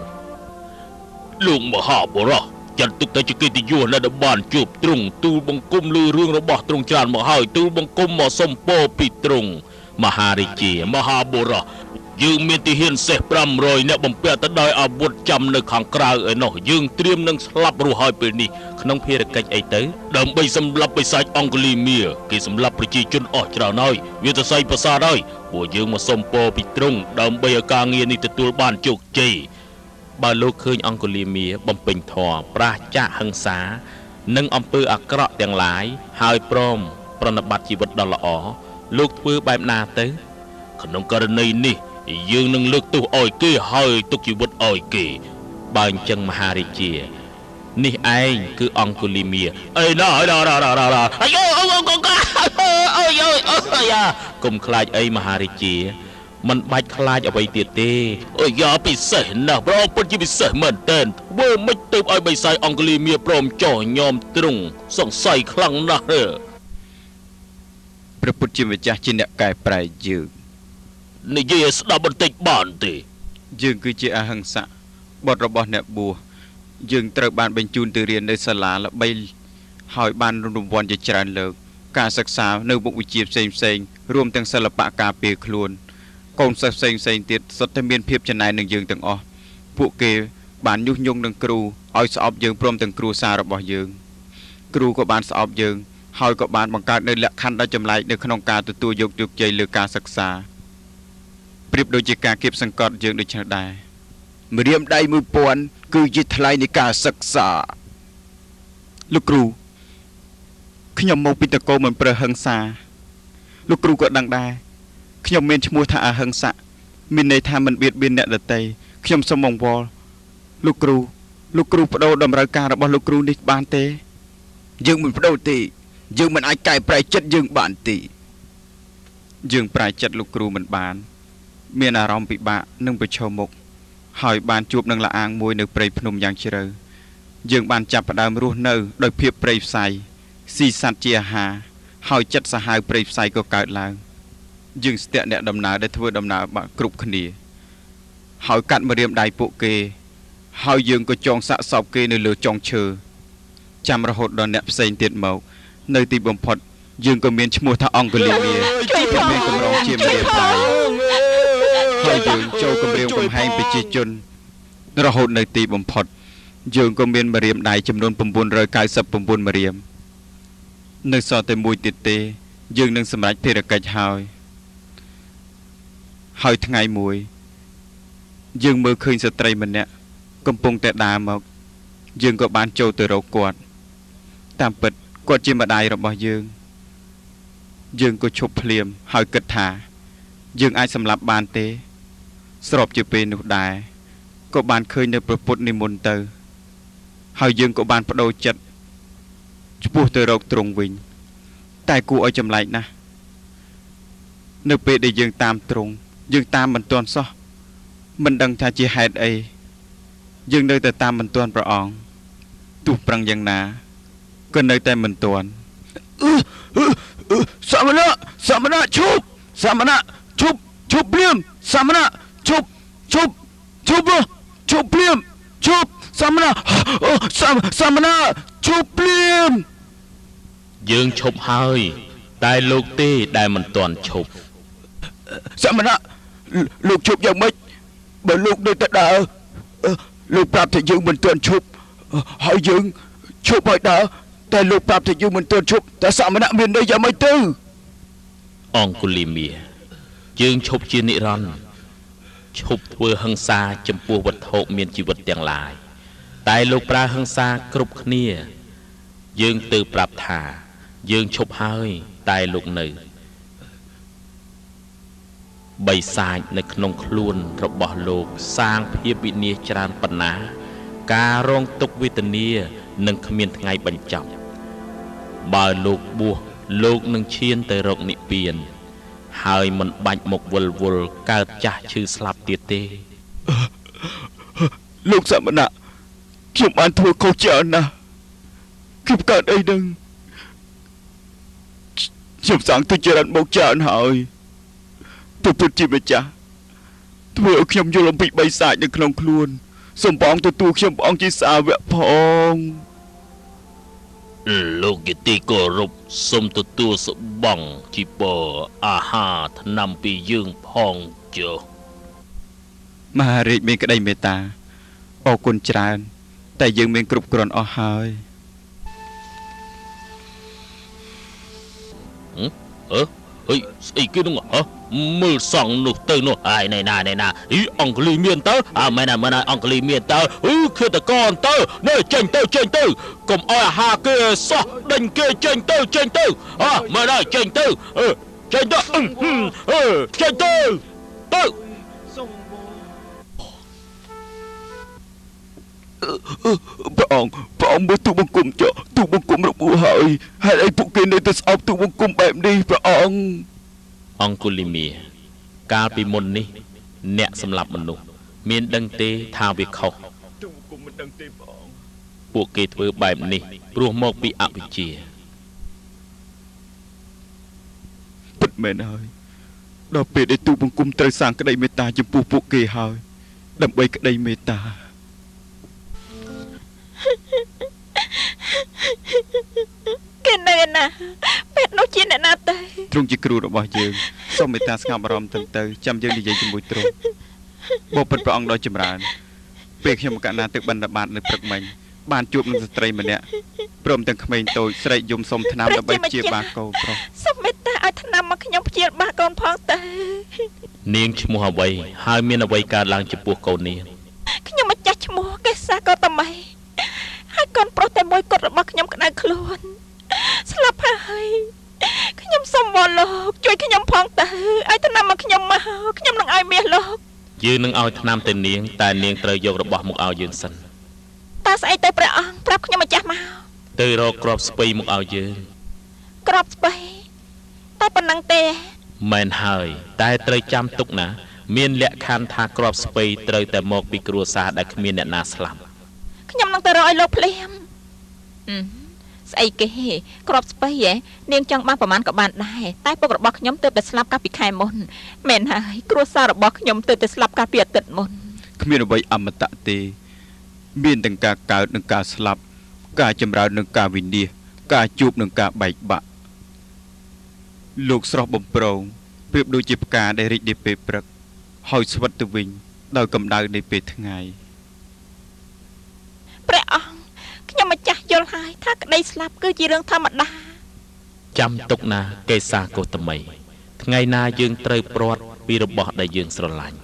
luôn mà họ bỏ ra chẳng tức tới cho kia thì vua là đã bàn chụp trùng tu bằng cung lưu rương nó bỏ trùng tràn mà hỏi tu bằng cung mà sông po bị trùng mà Hari chia mà họ bỏ ra dương miền tây hiền sẽ pram rồi nè bầm bẹ tới đời à buốt chăm nơi khang cào ở nọ dương tiêm nâng slap rồi hỏi bên đi không phía cách ấy tới đầm bay xâm lập bay sai Angli mía kỳ xâm lập chỉ chân ở chợ nói việc ta sai xa đây bộ dương mà sông po bị trùng đầm bay ở ca nghiền đi từ tua bàn chục chi bà lô khơi Angli mía bầm bình thọ pra cha hăng xá nâng ông pư à cọ tiếng lái hai prom pran bát chi vật đó là ó lúc pư bài na tới không có nơi nè dương nâng lực tu ỏi kia hơi tu chịu bớt ỏi kia bàn chân Mahari chia ni anh cứ Angli mía ơi đó ơi ơi cùng khai ấy Mahari chia mình bạch khai ở đây tiệt tê ơi giờ bị sẻ nào bro bất chỉ bị sẻ mình tên vừa mới từ ai bị sai Angli mía prom cho nhom trùng sòng say khăng nè
ព្រះពុទ្ធជាម្ចាស់ជាអ្នកកែប្រែយើង
និយាយស្ដាប់បន្តិចបានទេ
យើងគឺជាអហិង្សៈបុត្ររបស់អ្នកបួស យើងត្រូវបានបញ្ជូនទៅរៀននៅសាលាល្បីហើយបានរង្វាន់ជាច្រើនលើកការសិក្សានៅមុខវិជ្ជាផ្សេងៗរួមទាំងសិល្បៈការពារខ្លួនកូនសិស្សផ្សេងៗទៀតសុទ្ធតែមានភាពចំណាយនឹងយើងទាំងអស់ពួកគេបានញុះញង់នឹងគ្រូឲ្យស្អប់យើងព្រមទាំងគ្រួសាររបស់យើងគ្រូក៏បានស្អប់យើងហើយក៏បានបង្កើតនៅលក្ខខណ្ឌដ៏ចម្លែកនៅក្នុងការទទួលយកជោគជ័យលើការសិក្សាប្រៀបដូចជាការគៀបសង្កត់យើងដូចនេះដែរម្រាមដៃ 1000 គឺជាថ្លៃនៃការសិក្សាលោកគ្រូខ្ញុំមកពីតកូមិនប្រើហិង្សាលោកគ្រូក៏ដឹងដែរខ្ញុំមានឈ្មោះថាអហិង្សៈមានន័យថាមិនបៀតបៀនអ្នកដទៃខ្ញុំសូមអង្វរលោកគ្រូបដូរតម្រូវការរបស់លោកគ្រូនេះបានទេយើងមិនបដូរទេយើងមិនអាចកែប្រែចិត្តយើងបានទេយើងប្រែចិត្តលោកគ្រូមិនបានមានអារម្មណ៍ពិបាកនឹងប្រឈមមុខហើយបានជួបនឹងលាអាងមួយនៅព្រៃភ្នំយ៉ាងជ្រៅយើងបានចាប់ផ្ដើមរស់នៅដោយភាពព្រៃផ្សៃស៊ីសត្វជាអាហារហើយចិត្តសាហាវព្រៃផ្សៃក៏កើតឡើងយើងស្ទាក់អ្នកដំណើរដែលធ្វើដំណើរបាក់គ្រប់គ្នាហើយកាត់ម្រាមដៃពួកគេហើយយើងក៏ចងសាក់សពគេនៅលើចុងឈើចាំរហូតដល់អ្នកផ្សេងទៀតមកនៅទីបំផុតយើងក៏មានឈ្មោះថាអង្គលីមាដែលមានកម្រងជាម្រាមដៃហើយយើងចូលគម្រាមកំហែងប្រជាជនរហូតនៅទីបំផុតយើងក៏មានម្រាមដៃចំនួន999ម្រាមនៅសល់តែមួយទៀតទេយើងនឹងសម្រេចភារកិច្ចហើយថ្ងៃមួយយើងមើលឃើញស្ត្រីម្នាក់កំពុងតែដើរមកយើងក៏បានចូលទៅរកគាត់តាមពិតគាត់ជាម្ដាយរបស់យើងក៏ឈប់ភ្លាមហើយគិតថាយើងអាចសម្លាប់បានទេស្របជាពេលនោះដែរក៏បានឃើញនៅព្រះពុទ្ធនិមន្តទៅហើយយើងក៏បានបដូរចិត្តឆ្ពោះទៅរកទ្រង់វិញតែគួរឲ្យចម្លែកណាស់នៅពេលដែលយើងតាមទ្រង់យើងតាមមិនទាន់សោះមិនដឹងថាជាហេតុអីយើងនៅតែតាមមិនទាន់ព្រះអង្គទោះប្រឹងយ៉ាងណាក៏នៅតែមិនទាន់សមណៈឈប់ភ្លាមសមណៈឈប់ភ្លាមឈប់សមណៈឈប់ភ្លាម
យើងឈប់ហើយតែលោកទេដែលមិនទាន់ឈប់
សមណៈលោកឈប់យ៉ាងម៉េចបើលោកនៅតែដើរលោកប្រាប់ថាយើងមិនទាន់ឈប់ហើយយើងឈប់ហើយដើរតែលោកប្រាប់ថាយើងមិនទាន់ឈប់តែសមណៈមានន័យយ៉ាងម៉េចទៅ
អង្គលីមាយើងឈប់ជានិរន្តរ៍ឈប់ធ្វើហិង្សាចំពោះវត្ថុមានជីវិតទាំងឡាយតែលោកប្រើហិង្សាគ្រប់គ្នាយើងទៅប្រាប់ថាយើងឈប់ហើយតែលោកនៅបិសាចនៅក្នុងខ្លួនរបស់លោកសាងភាពវិនាសច្រើនប៉ុណ្ណាការរងទុក្ខវេទនានឹងគ្មានថ្ងៃបញ្ចប់បើលោកបួសលោកនឹងឈានទៅរកនិព្វានហើយមិនបាច់មកវិលវល់កើតចាស់ឈឺស្លាប់ទៀតទេ
លោកសមណៈខ្ញុំបានធ្វើខុសច្រើនណាស់ខ្ញុំកើតអីនឹងខ្ញុំសាងទុច្ចរិតមកច្រើនហើយព្រះពុទ្ធជាម្ចាស់ធ្វើឲ្យខ្ញុំយល់អំពីបិសាចនៅក្នុងខ្លួនសូមព្រះអង្គទទួលខ្ញុំព្រះអង្គជាសាវកផង
លោកយទីគោរពសូមទទួលសបង់ជីពរអាហារថ្នាំពីយើងផងចុះ
មហារាជមានក្តីមេត្តាអរគុណច្រើនតែយើងមានគ្រប់គ្រាន់អស់ហើយ
ហេស្អីគេនោះមើលសង់នោះទៅនោះហើយណែណាអីអង្គលីមានទៅមែនអង្គលីមានទៅឃាតកនទៅនេះចេញទៅកុំអោយអាហារគេសោះដេញគេចេញទៅមែនហើយចេញទៅចេញទៅ
ព្រះអង្គមើលទូបង្គំចុះទូបង្គំរបួសហើយហេតុអីពួកគេនៅតែស្អប់ទូបង្គំបែបនេះព្រះ
អង្គលីមាកាលពីមុននេះអ្នកសម្លាប់មនុស្សមានដឹងទេថាវាខុស
ទូបង្គំមិនដឹងទេព្រះអង្គ
ពួកគេធ្វើបែបនេះព្រោះមកពីអវិជ្ជា
ពិតមែនហើយដល់ពេលដែលទូបង្គំត្រូវសាងក្តីមេត្តាចំពោះពួកគេហើយដើម្បីក្តីមេត្តា
គេនៅណាពេទ្យនោះជាអ្នកណាទៅ
ទ្រង់ជាគ្រូរបស់យើងសូមមេត្តាស្ងប់អារម្មណ៍ទៅចាំយើងនិយាយជាមួយទ្រង់បបិទ្ធព្រះអង្គដ៏ចម្រើនពេលខ្ញុំកណ្ណាទឹកបណ្ឌបាតនៅព្រឹកមិញបានជួបនឹងស្ត្រីម្នាក់ព្រមទាំងក្មេងតូចស្រែកយំសុំថ្នាំដើម្បីព្យាបាលកូនប្រុស
សូមមេត្តាឲ្យថ្នាំមកខ្ញុំព្យាបាលកូនផងទៅ
នាងឈ្មោះអ្វីហើយមានអ្វីកើតឡើងចំពោះកូននាង
ខ្ញុំម្ចាស់ឈ្មោះកេសាកោតមីហើយកូនប្រុសតែមួយគត់របស់ខ្ញុំក្តៅខ្លួនស្លាប់ហើយខ្ញុំសូមវល់លោកជួយខ្ញុំផងទៅឲ្យថ្នាំមកខ្ញុំមកខ្ញុំនឹងឲ្យមាសលោក
យើងនឹងឲ្យថ្នាំទៅនាងតែនាងត្រូវយករបស់មកឲ្យយើងសិន
តើស្អីទៅព្រះអង្គប្រាប់ខ្ញុំម្ចាស់មក
ទៅរកគ្រាប់ស្ពៃមកឲ្យយើង
ក្របស្បៃតែប៉ុណ្ណឹងទេ
មែនហើយតែត្រូវចាំទុកណាមានលក្ខខណ្ឌថាគ្រាប់ស្ពៃត្រូវតែមកពីគ្រួសារដែលគ្មានអ្នកណាស្លាប់
ខ្ញុំនឹងទៅរកឲ្យលោកភ្លាមស្អីគេក្របស្បៃហ៎នាងចង់បានប្រមាណក៏បានដែរតែពុករបស់ខ្ញុំទើបតែស្លាប់កាលពីខែមុនមែនហើយគ្រួសាររបស់ខ្ញុំទើបតែស្លាប់កាលពីអាទិត្យមុន
គ្មានអ្វីអមតៈទេមានទាំងការកើតនិងការស្លាប់ការចម្រើននិងការវិនាសការជួបនិងការបែកបាក់លោកស្រស់បំប្រងប្រៀបដូចជាផ្កាដែលរីកនៅពេលព្រឹកហើយស្វិតទៅវិញដោយកម្ដៅនៃពេលថ្ងៃ
ព្រះអង្គខ្ញុំម្ចាស់យល់ហើយថាក្តីស្លាប់គឺជារឿងធម្មតា
ចាំទុកណាកេសាកោតមីថ្ងៃណាយើងត្រូវព្រាត់ពីរបស់ដែលយើងស្រឡាញ់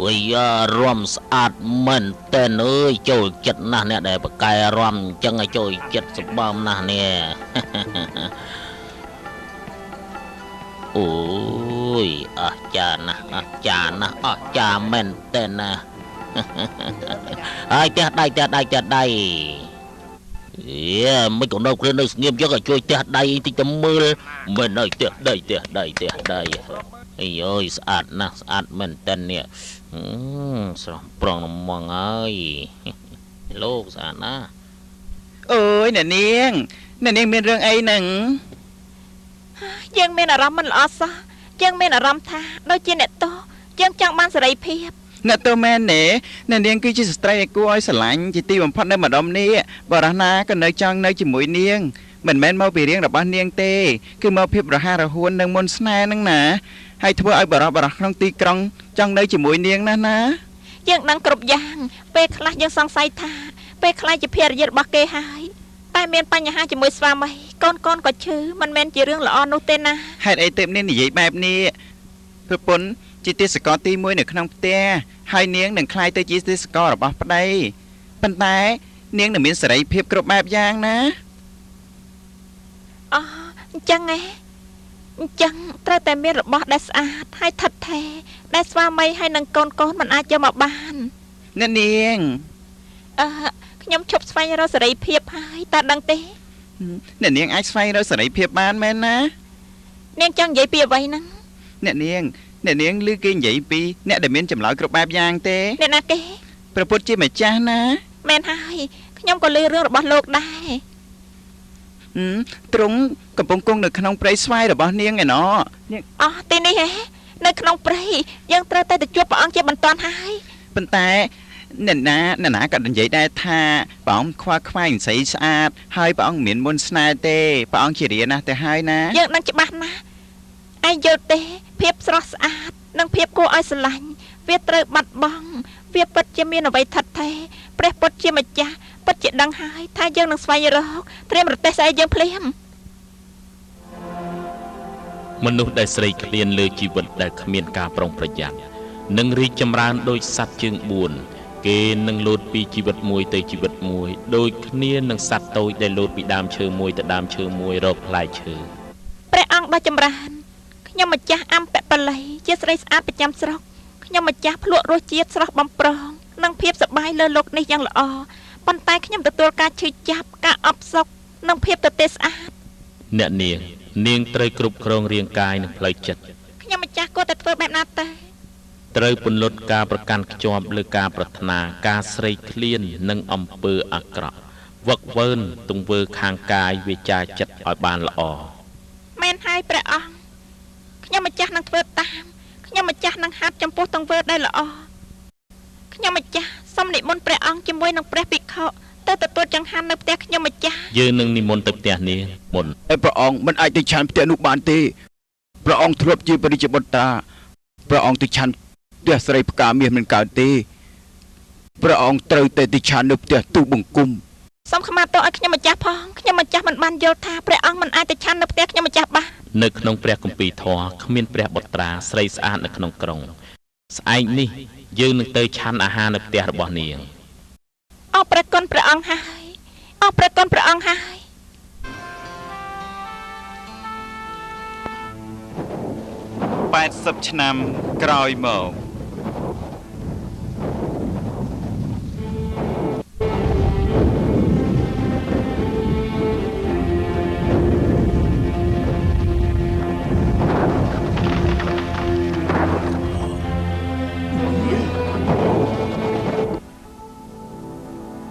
អូយរំស្អាតមែនតែនអើយចូលចិត្តណាស់អ្នកដែលបកែរំអញ្ចឹងឲ្យចូលចិត្តសម្បំណាស់នេះ អូយអស្ចារ្យណាស់អស្ចារ្យណាស់អស្ចារ្យមែនតែនណា ហើយផ្ទះដៃយេមិនក៏នៅគ្រានៅស្ងៀមយកឲ្យជួយផ្ទះដៃតិចទៅមើលមែនហើយផ្ទះដៃអីអើយស្អាតណាស់ស្អាតមែនតែននេះស្រស់ប្រងល្មងហើយលោកស្អាតណាស់
អើយអ្នកនាងមានរឿងអីហ្នឹង
យើងមានអារម្មណ៍មិនល្អសោះយើងមានអារម្មណ៍ថាដូចជាអ្នកតោយើងចង់បានសេរីភាព
អ្នកទៅមែនទេអ្នកនាងគឺជាស្ត្រីដែលគួរឲ្យស្រឡាញ់ជាទីបំផុតនៅម្ដុំនេះបរិះណាក៏នៅចង់នៅជាមួយនាងមិនមែនមកពីរៀងរបស់នាងទេគឺមកភាពរហ័សរហួននិងមុនស្នេហ៍ហ្នឹងណាហើយធ្វើឲ្យបរិះក្នុងទីក្រុងចង់នៅជាមួយនាងណា
យើងដឹងគ្រប់យ៉ាងពេលខ្លះយើងសង្ស័យថាពេលខ្លះជាភរិយារបស់គេហើយតែមានបញ្ហាជាមួយស្វាមីកូនក៏ឈឺមិនមែនជារឿងល្អនោះទេណា
ហេតុអីទើបនាងនិយាយបែបនេះប្រពន្ធជាទេសកលទី1នៅក្នុងផ្ទះហើយនាងនឹងក្លាយទៅជាទេសកលរបស់ប្តីប៉ុន្តែនាងនឹងមានសេរីភាពគ្រប់បែបយ៉ាងណា
អញ្ចឹងត្រូវតែមានរបស់ដែលស្អាតហើយថិតថេរដែលស្វាមីហើយនឹងកូនមិនអាចយកមកបាន
អ្នកនាង
ខ្ញុំឈប់ស្វែងរកសេរីភាពហើយតើដឹងទេ
អ្នកនាងអាចស្វែងរកសេរីភាពបានមែនណា
នាងចង់និយាយពីអ្វីហ្នឹង
អ្នកនាងឮគេនិយាយពីអ្នកដែលមានចម្លើយគ្រប់បែបយ៉ាងទេ
អ្នកណាគេ
ព្រះពុទ្ធជាម្ចាស់ណា
មែនហើយខ្ញុំក៏ឮរឿងរបស់លោកដែរ
ទ្រង់កំពុងគង់នៅក្នុងព្រៃស្វាយរបស់នាងឯណោះ
ទីនេះហ៎នៅក្នុងព្រៃយើងត្រូវតែទៅជួបព្រះអង្គជាបន្ទាន់ហើយ
ប៉ុន្តែអ្នកណាក៏និយាយដែរថាព្រះអង្គខ្វល់ខ្វាយស្រីស្អាតហើយព្រះអង្គមានមុនស្នេហ៍ទេព្រះអង្គជារាណាស់ទៅហើយណា
យើងដឹងច្បាស់ណាស់ឯងយល់ទេភាពស្រស់ស្អាតនិងភាពគួរឲ្យស្រឡាញ់វាត្រូវបាត់បង់វាពិតជាមានអ្វីថិតថេរព្រះពុទ្ធជាម្ចាស់ពិតជាដឹងហើយថាយើងនឹងស្វែងរកត្រៀមរទេសស្អីយើងភ្លាម
មនុស្សដែលស្រីឃ្លានលើជីវិតដែលគ្មានការប្រុងប្រយ័ត្ននឹងរីកចម្រើនដោយសត្វជើង4គេនឹងលោតពីជីវិតមួយទៅជីវិតមួយដូចគ្នានឹងសត្វតូចដែលលោតពីដើមឈើមួយទៅដើមឈើមួយរកផ្លែឈើ
ព្រះអង្គដ៏ចម្រើនខ្ញុំម្ចាស់អំពពលីជាស្រីស្អាតប្រចាំស្រុកខ្ញុំម្ចាស់ភ្លក់រសជាតិស្រស់បំព្រងនិងភាពសប្បាយលើលោកនេះយ៉ាងល្អប៉ុន្តែខ្ញុំទទួលការឈឺចាប់ការអបសុកនិងភាពទទេស្អាត
អ្នកនាងត្រូវគ្រប់គ្រងរាងកាយនិងផ្លូវចិត្ត
ខ្ញុំម្ចាស់គួរតែធ្វើបែបណាទៅ
ត ត្រូវពន្លត់ការប្រកាន់ខ្ជាប់លើការប្រាថ្នាការស្រេកឃ្លាននិងអំពើអាក្រក់វឹកវើទង្វើខាងកាយវាចាចិត្តឲ្យបានល្អ
មែនហើយព្រះអង្គខ្ញុំម្ចាស់នឹងធ្វើតាមខ្ញុំម្ចាស់នឹងហាត់ចំពោះទង្វើដែលល្អខ្ញុំម្ចាស់សូមនិមន្តព្រះអង្គជាមួយនឹងព្រះភិក្ខុទៅទទួលចង្ហាន់នៅផ្ទះខ្ញុំម្ចាស់
យើងនឹងនិមន្តទៅផ្ទះនាងមុន
ព្រះអង្គមិនអាចទៅឆាន់ផ្ទះនោះបានទេព្រះអង្គធ្លាប់ជាព្រះរាជបុត្រាព្រះអង្គទៅឆាន់ផ្ទះស្រីផ្កាមាសមិនកើតទេព្រះអង្គត្រូវតែទៅឆាន់នៅផ្ទះទូបង្គំ
សូមខមាទោសឲ្យខ្ញុំម្ចាស់ផងខ្ញុំម្ចាស់មិនបានយល់ថាព្រះអង្គមិនអាចទៅឆាន់នៅផ្ទះខ្ញុំម្ចាស់បាន
នៅក្នុងព្រះគម្ពីរធម៌គ្មានព្រះបុត្រាស្រីស្អាតនៅក្នុងក្រុងស្អែកនេះយើងនឹងទៅឆាន់អាហារនៅផ្ទះរបស់នាង
អរព្រះគុណព្រះអង្គហើយអរព្រះគុណព្រះអង្គហើយ
80ឆ្នាំក្រោយមក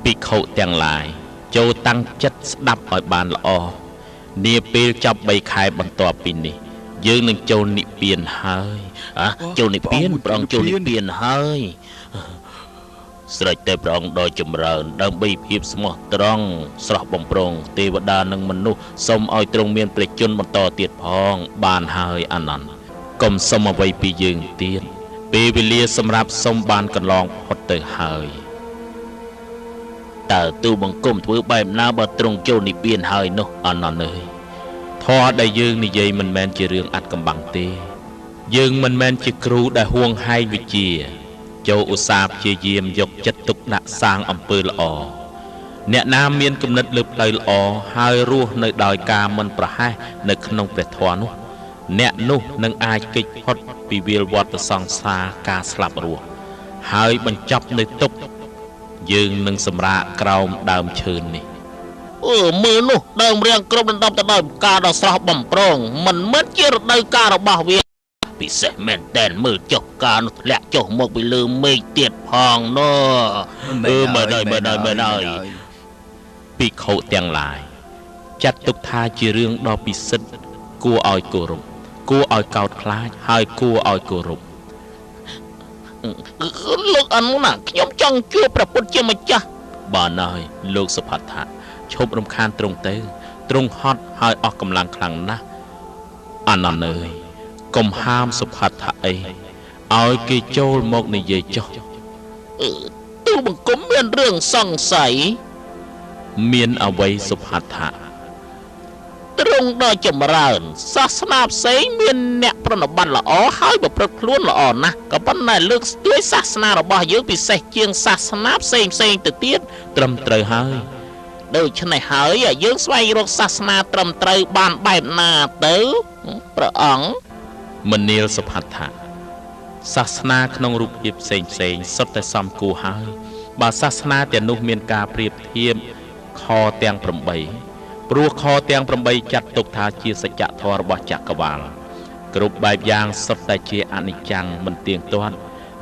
ភិក្ខុទាំងឡាយចូលតាំងចិត្តស្ដាប់ឲ្យបានល្អនាពេលចប់3ខែបន្ទាប់ពីនេះយើងនឹងចូលនិព្វានហើយចូលនិព្វានព្រះអង្គចូលនិព្វានហើយស្រេចតែព្រះអង្គដ៏ចម្រើនដើម្បីភាពស្មោះត្រង់ស្រស់បំព្រងទេវតានិងមនុស្សសូមឲ្យទ្រង់មានព្រះជន្មបន្តទៀតផងបានហើយអានន្ទកុំសុំអ្វីពីយើងទៀតពេលវេលាសម្រាប់សុំបានកន្លងផុតទៅហើយតើទូបង្គំធ្វើបែបណាបើទ្រង់ចូលនិព្វានហើយនោះអានន្ទអើយធម៌ដែលយើងនិយាយមិនមែនជារឿងអាត់កំបាំងទេយើងមិនមែនជាគ្រូដែលហួងហែងវិជ្ជាចូលឧស្សាហ៍ព្យាយាមយកចិត្តទុកដាក់សាងអំពើល្អអ្នកណាមានគំនិតលើផ្លូវល្អហើយរស់នៅដោយការមិនប្រហែសនៅក្នុងព្រះធម៌នោះអ្នកនោះនឹងអាចគេចផុតពីវាលវត្តសង្សារការស្លាប់រស់ហើយបញ្ចប់នៅទុក្ខយើងនឹងសម្រាកក្រោមដើមឈើនេះ
មើលនោះដើមរៀងគ្រប់ដណ្ដប់ទៅដោយផ្កាដ៏ស្រស់បំព្រងមិនមែនជារដូវកាលរបស់វាពិសេសមែនតែនមើលចុះផ្កានោះធ្លាក់ចុះមកពីលើមេឃទៀតផងនោះមើលហើយ
ភិក្ខុទាំងឡាយចាត់ទុកថាជារឿងដ៏ពិសិដ្ឋគួរឲ្យគោរពគួរឲ្យកោតខ្លាចហើយគួរឲ្យគោរព
លោកអនុណាខ្ញុំចង់ជួបព្រះពុទ្ធជាម្ចាស់
បានហើយលោកសុផាថៈឈប់រំខានទ្រង់ទៅទ្រង់ហត់ហើយអស់កម្លាំងខ្លាំងណាស់អានន្ទអើយកុំហាមសុផាថៈអីឲ្យគេចូលមកនិយាយចុះ
ទូបង្គំមានរឿងសង្ស័យ
មានអ្វីសុផាថៈ
ទ្រង់ដ៏ចម្រើនសាសនាផ្សេងមានអ្នកប្រណិប័តល្អហើយប្រព្រឹត្តខ្លួនល្អណាស់ក៏ប៉ុន្តែលើកស្ទួយសាសនារបស់យើងពិសេសជាងសាសនាផ្សេងទៅទៀត
ត្រឹមត្រូវហើយ
ដូច្នេះហើយយើងស្វែងរកសាសនាត្រឹមត្រូវបានបែបណាទៅព្រះអង្គ
មនាលសុផាថៈសាសនាក្នុងរូបភាពផ្សេងសុទ្ធតែសមគួរហើយបើសាសនាទាំងនោះមានការប្រៀបធៀបខទាំង8ព្រោះខទាំង8ចាត់ទុកថាជាសច្ចធម៌របស់ចក្រវាលគ្រប់បែបយ៉ាងសុទ្ធតែជាអនិច្ចំមិនទៀងទាត់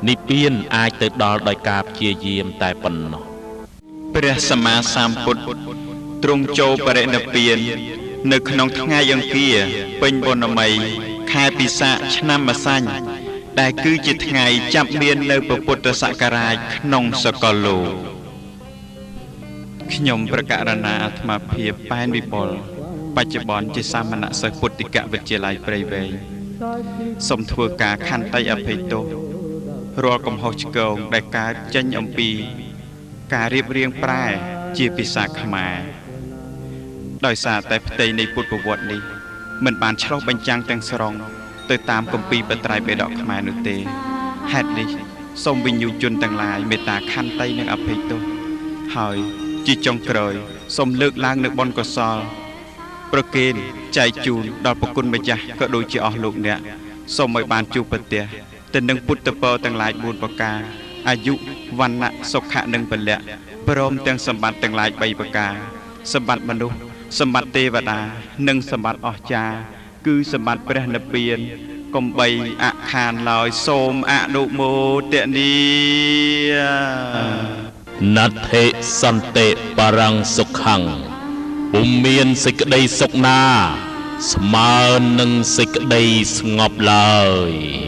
និព្វានអាចទៅដល់ដោយការព្យាយាមតែប៉ុណ្ណោះ
ព្រះសម្មាសម្ពុទ្ធទ្រង់ចូលបរិនិព្វាននៅក្នុងថ្ងៃអង្គារពេញបុណ្យមីខែពិសាខឆ្នាំម្សាញ់ដែលគឺជាថ្ងៃចាប់មាននៅពុទ្ធសករាជក្នុងសកលលោកខ្ញុំប្រកាសណាអាត្មាភាពប៉ែនវិបុលបច្ចុប្បន្នជាសាមណសិស្សពុទ្ធិកវិទ្យាល័យព្រៃវែងសូមធ្វើការខន្តីអភ័យទោសរាល់កំហុសឆ្គងដែលកើតចេញអំពីការរៀបរៀងប្រែជាភាសាខ្មែរដោយសារតែផ្ទៃនៃពុទ្ធប្រវត្តិនេះមិនបានឆ្លុះបញ្ចាំងទាំងស្រុងទៅតាមគម្ពីរបត្រៃបិដកខ្មែរនោះទេហេតុនេះសូមវិញ្ញូជនទាំងឡាយមេត្តាខន្តីនិងអភ័យទោសហើយជាចុងក្រោយសូមលើកឡើងនៅបុណ្យកុសលប្រគេនចែកជូនដល់ព្រះគុណម្ចាស់ក៏ដូចជាអស់លោកអ្នកសូមឲ្យបានជួបប្រទះទៅនឹងពុទ្ធពរទាំងឡាយ4ប្រការអាយុវណ្ណៈសុខៈនិងពលៈព្រមទាំងសម្បត្តិទាំងឡាយ3ប្រការសម្បត្តិមនុស្សសម្បត្តិទេវតានិងសម្បត្តិអស្ចារ្យគឺសម្បត្តិព្រះនិព្វាន កំបីអខានឡើយសូមអនុមោទនា
ណដ្ឋិសន្តិបរੰសុខੰពុំមានសេចក្តីសុខណាស្មើនឹងសេចក្តីស្ងប់ឡើយ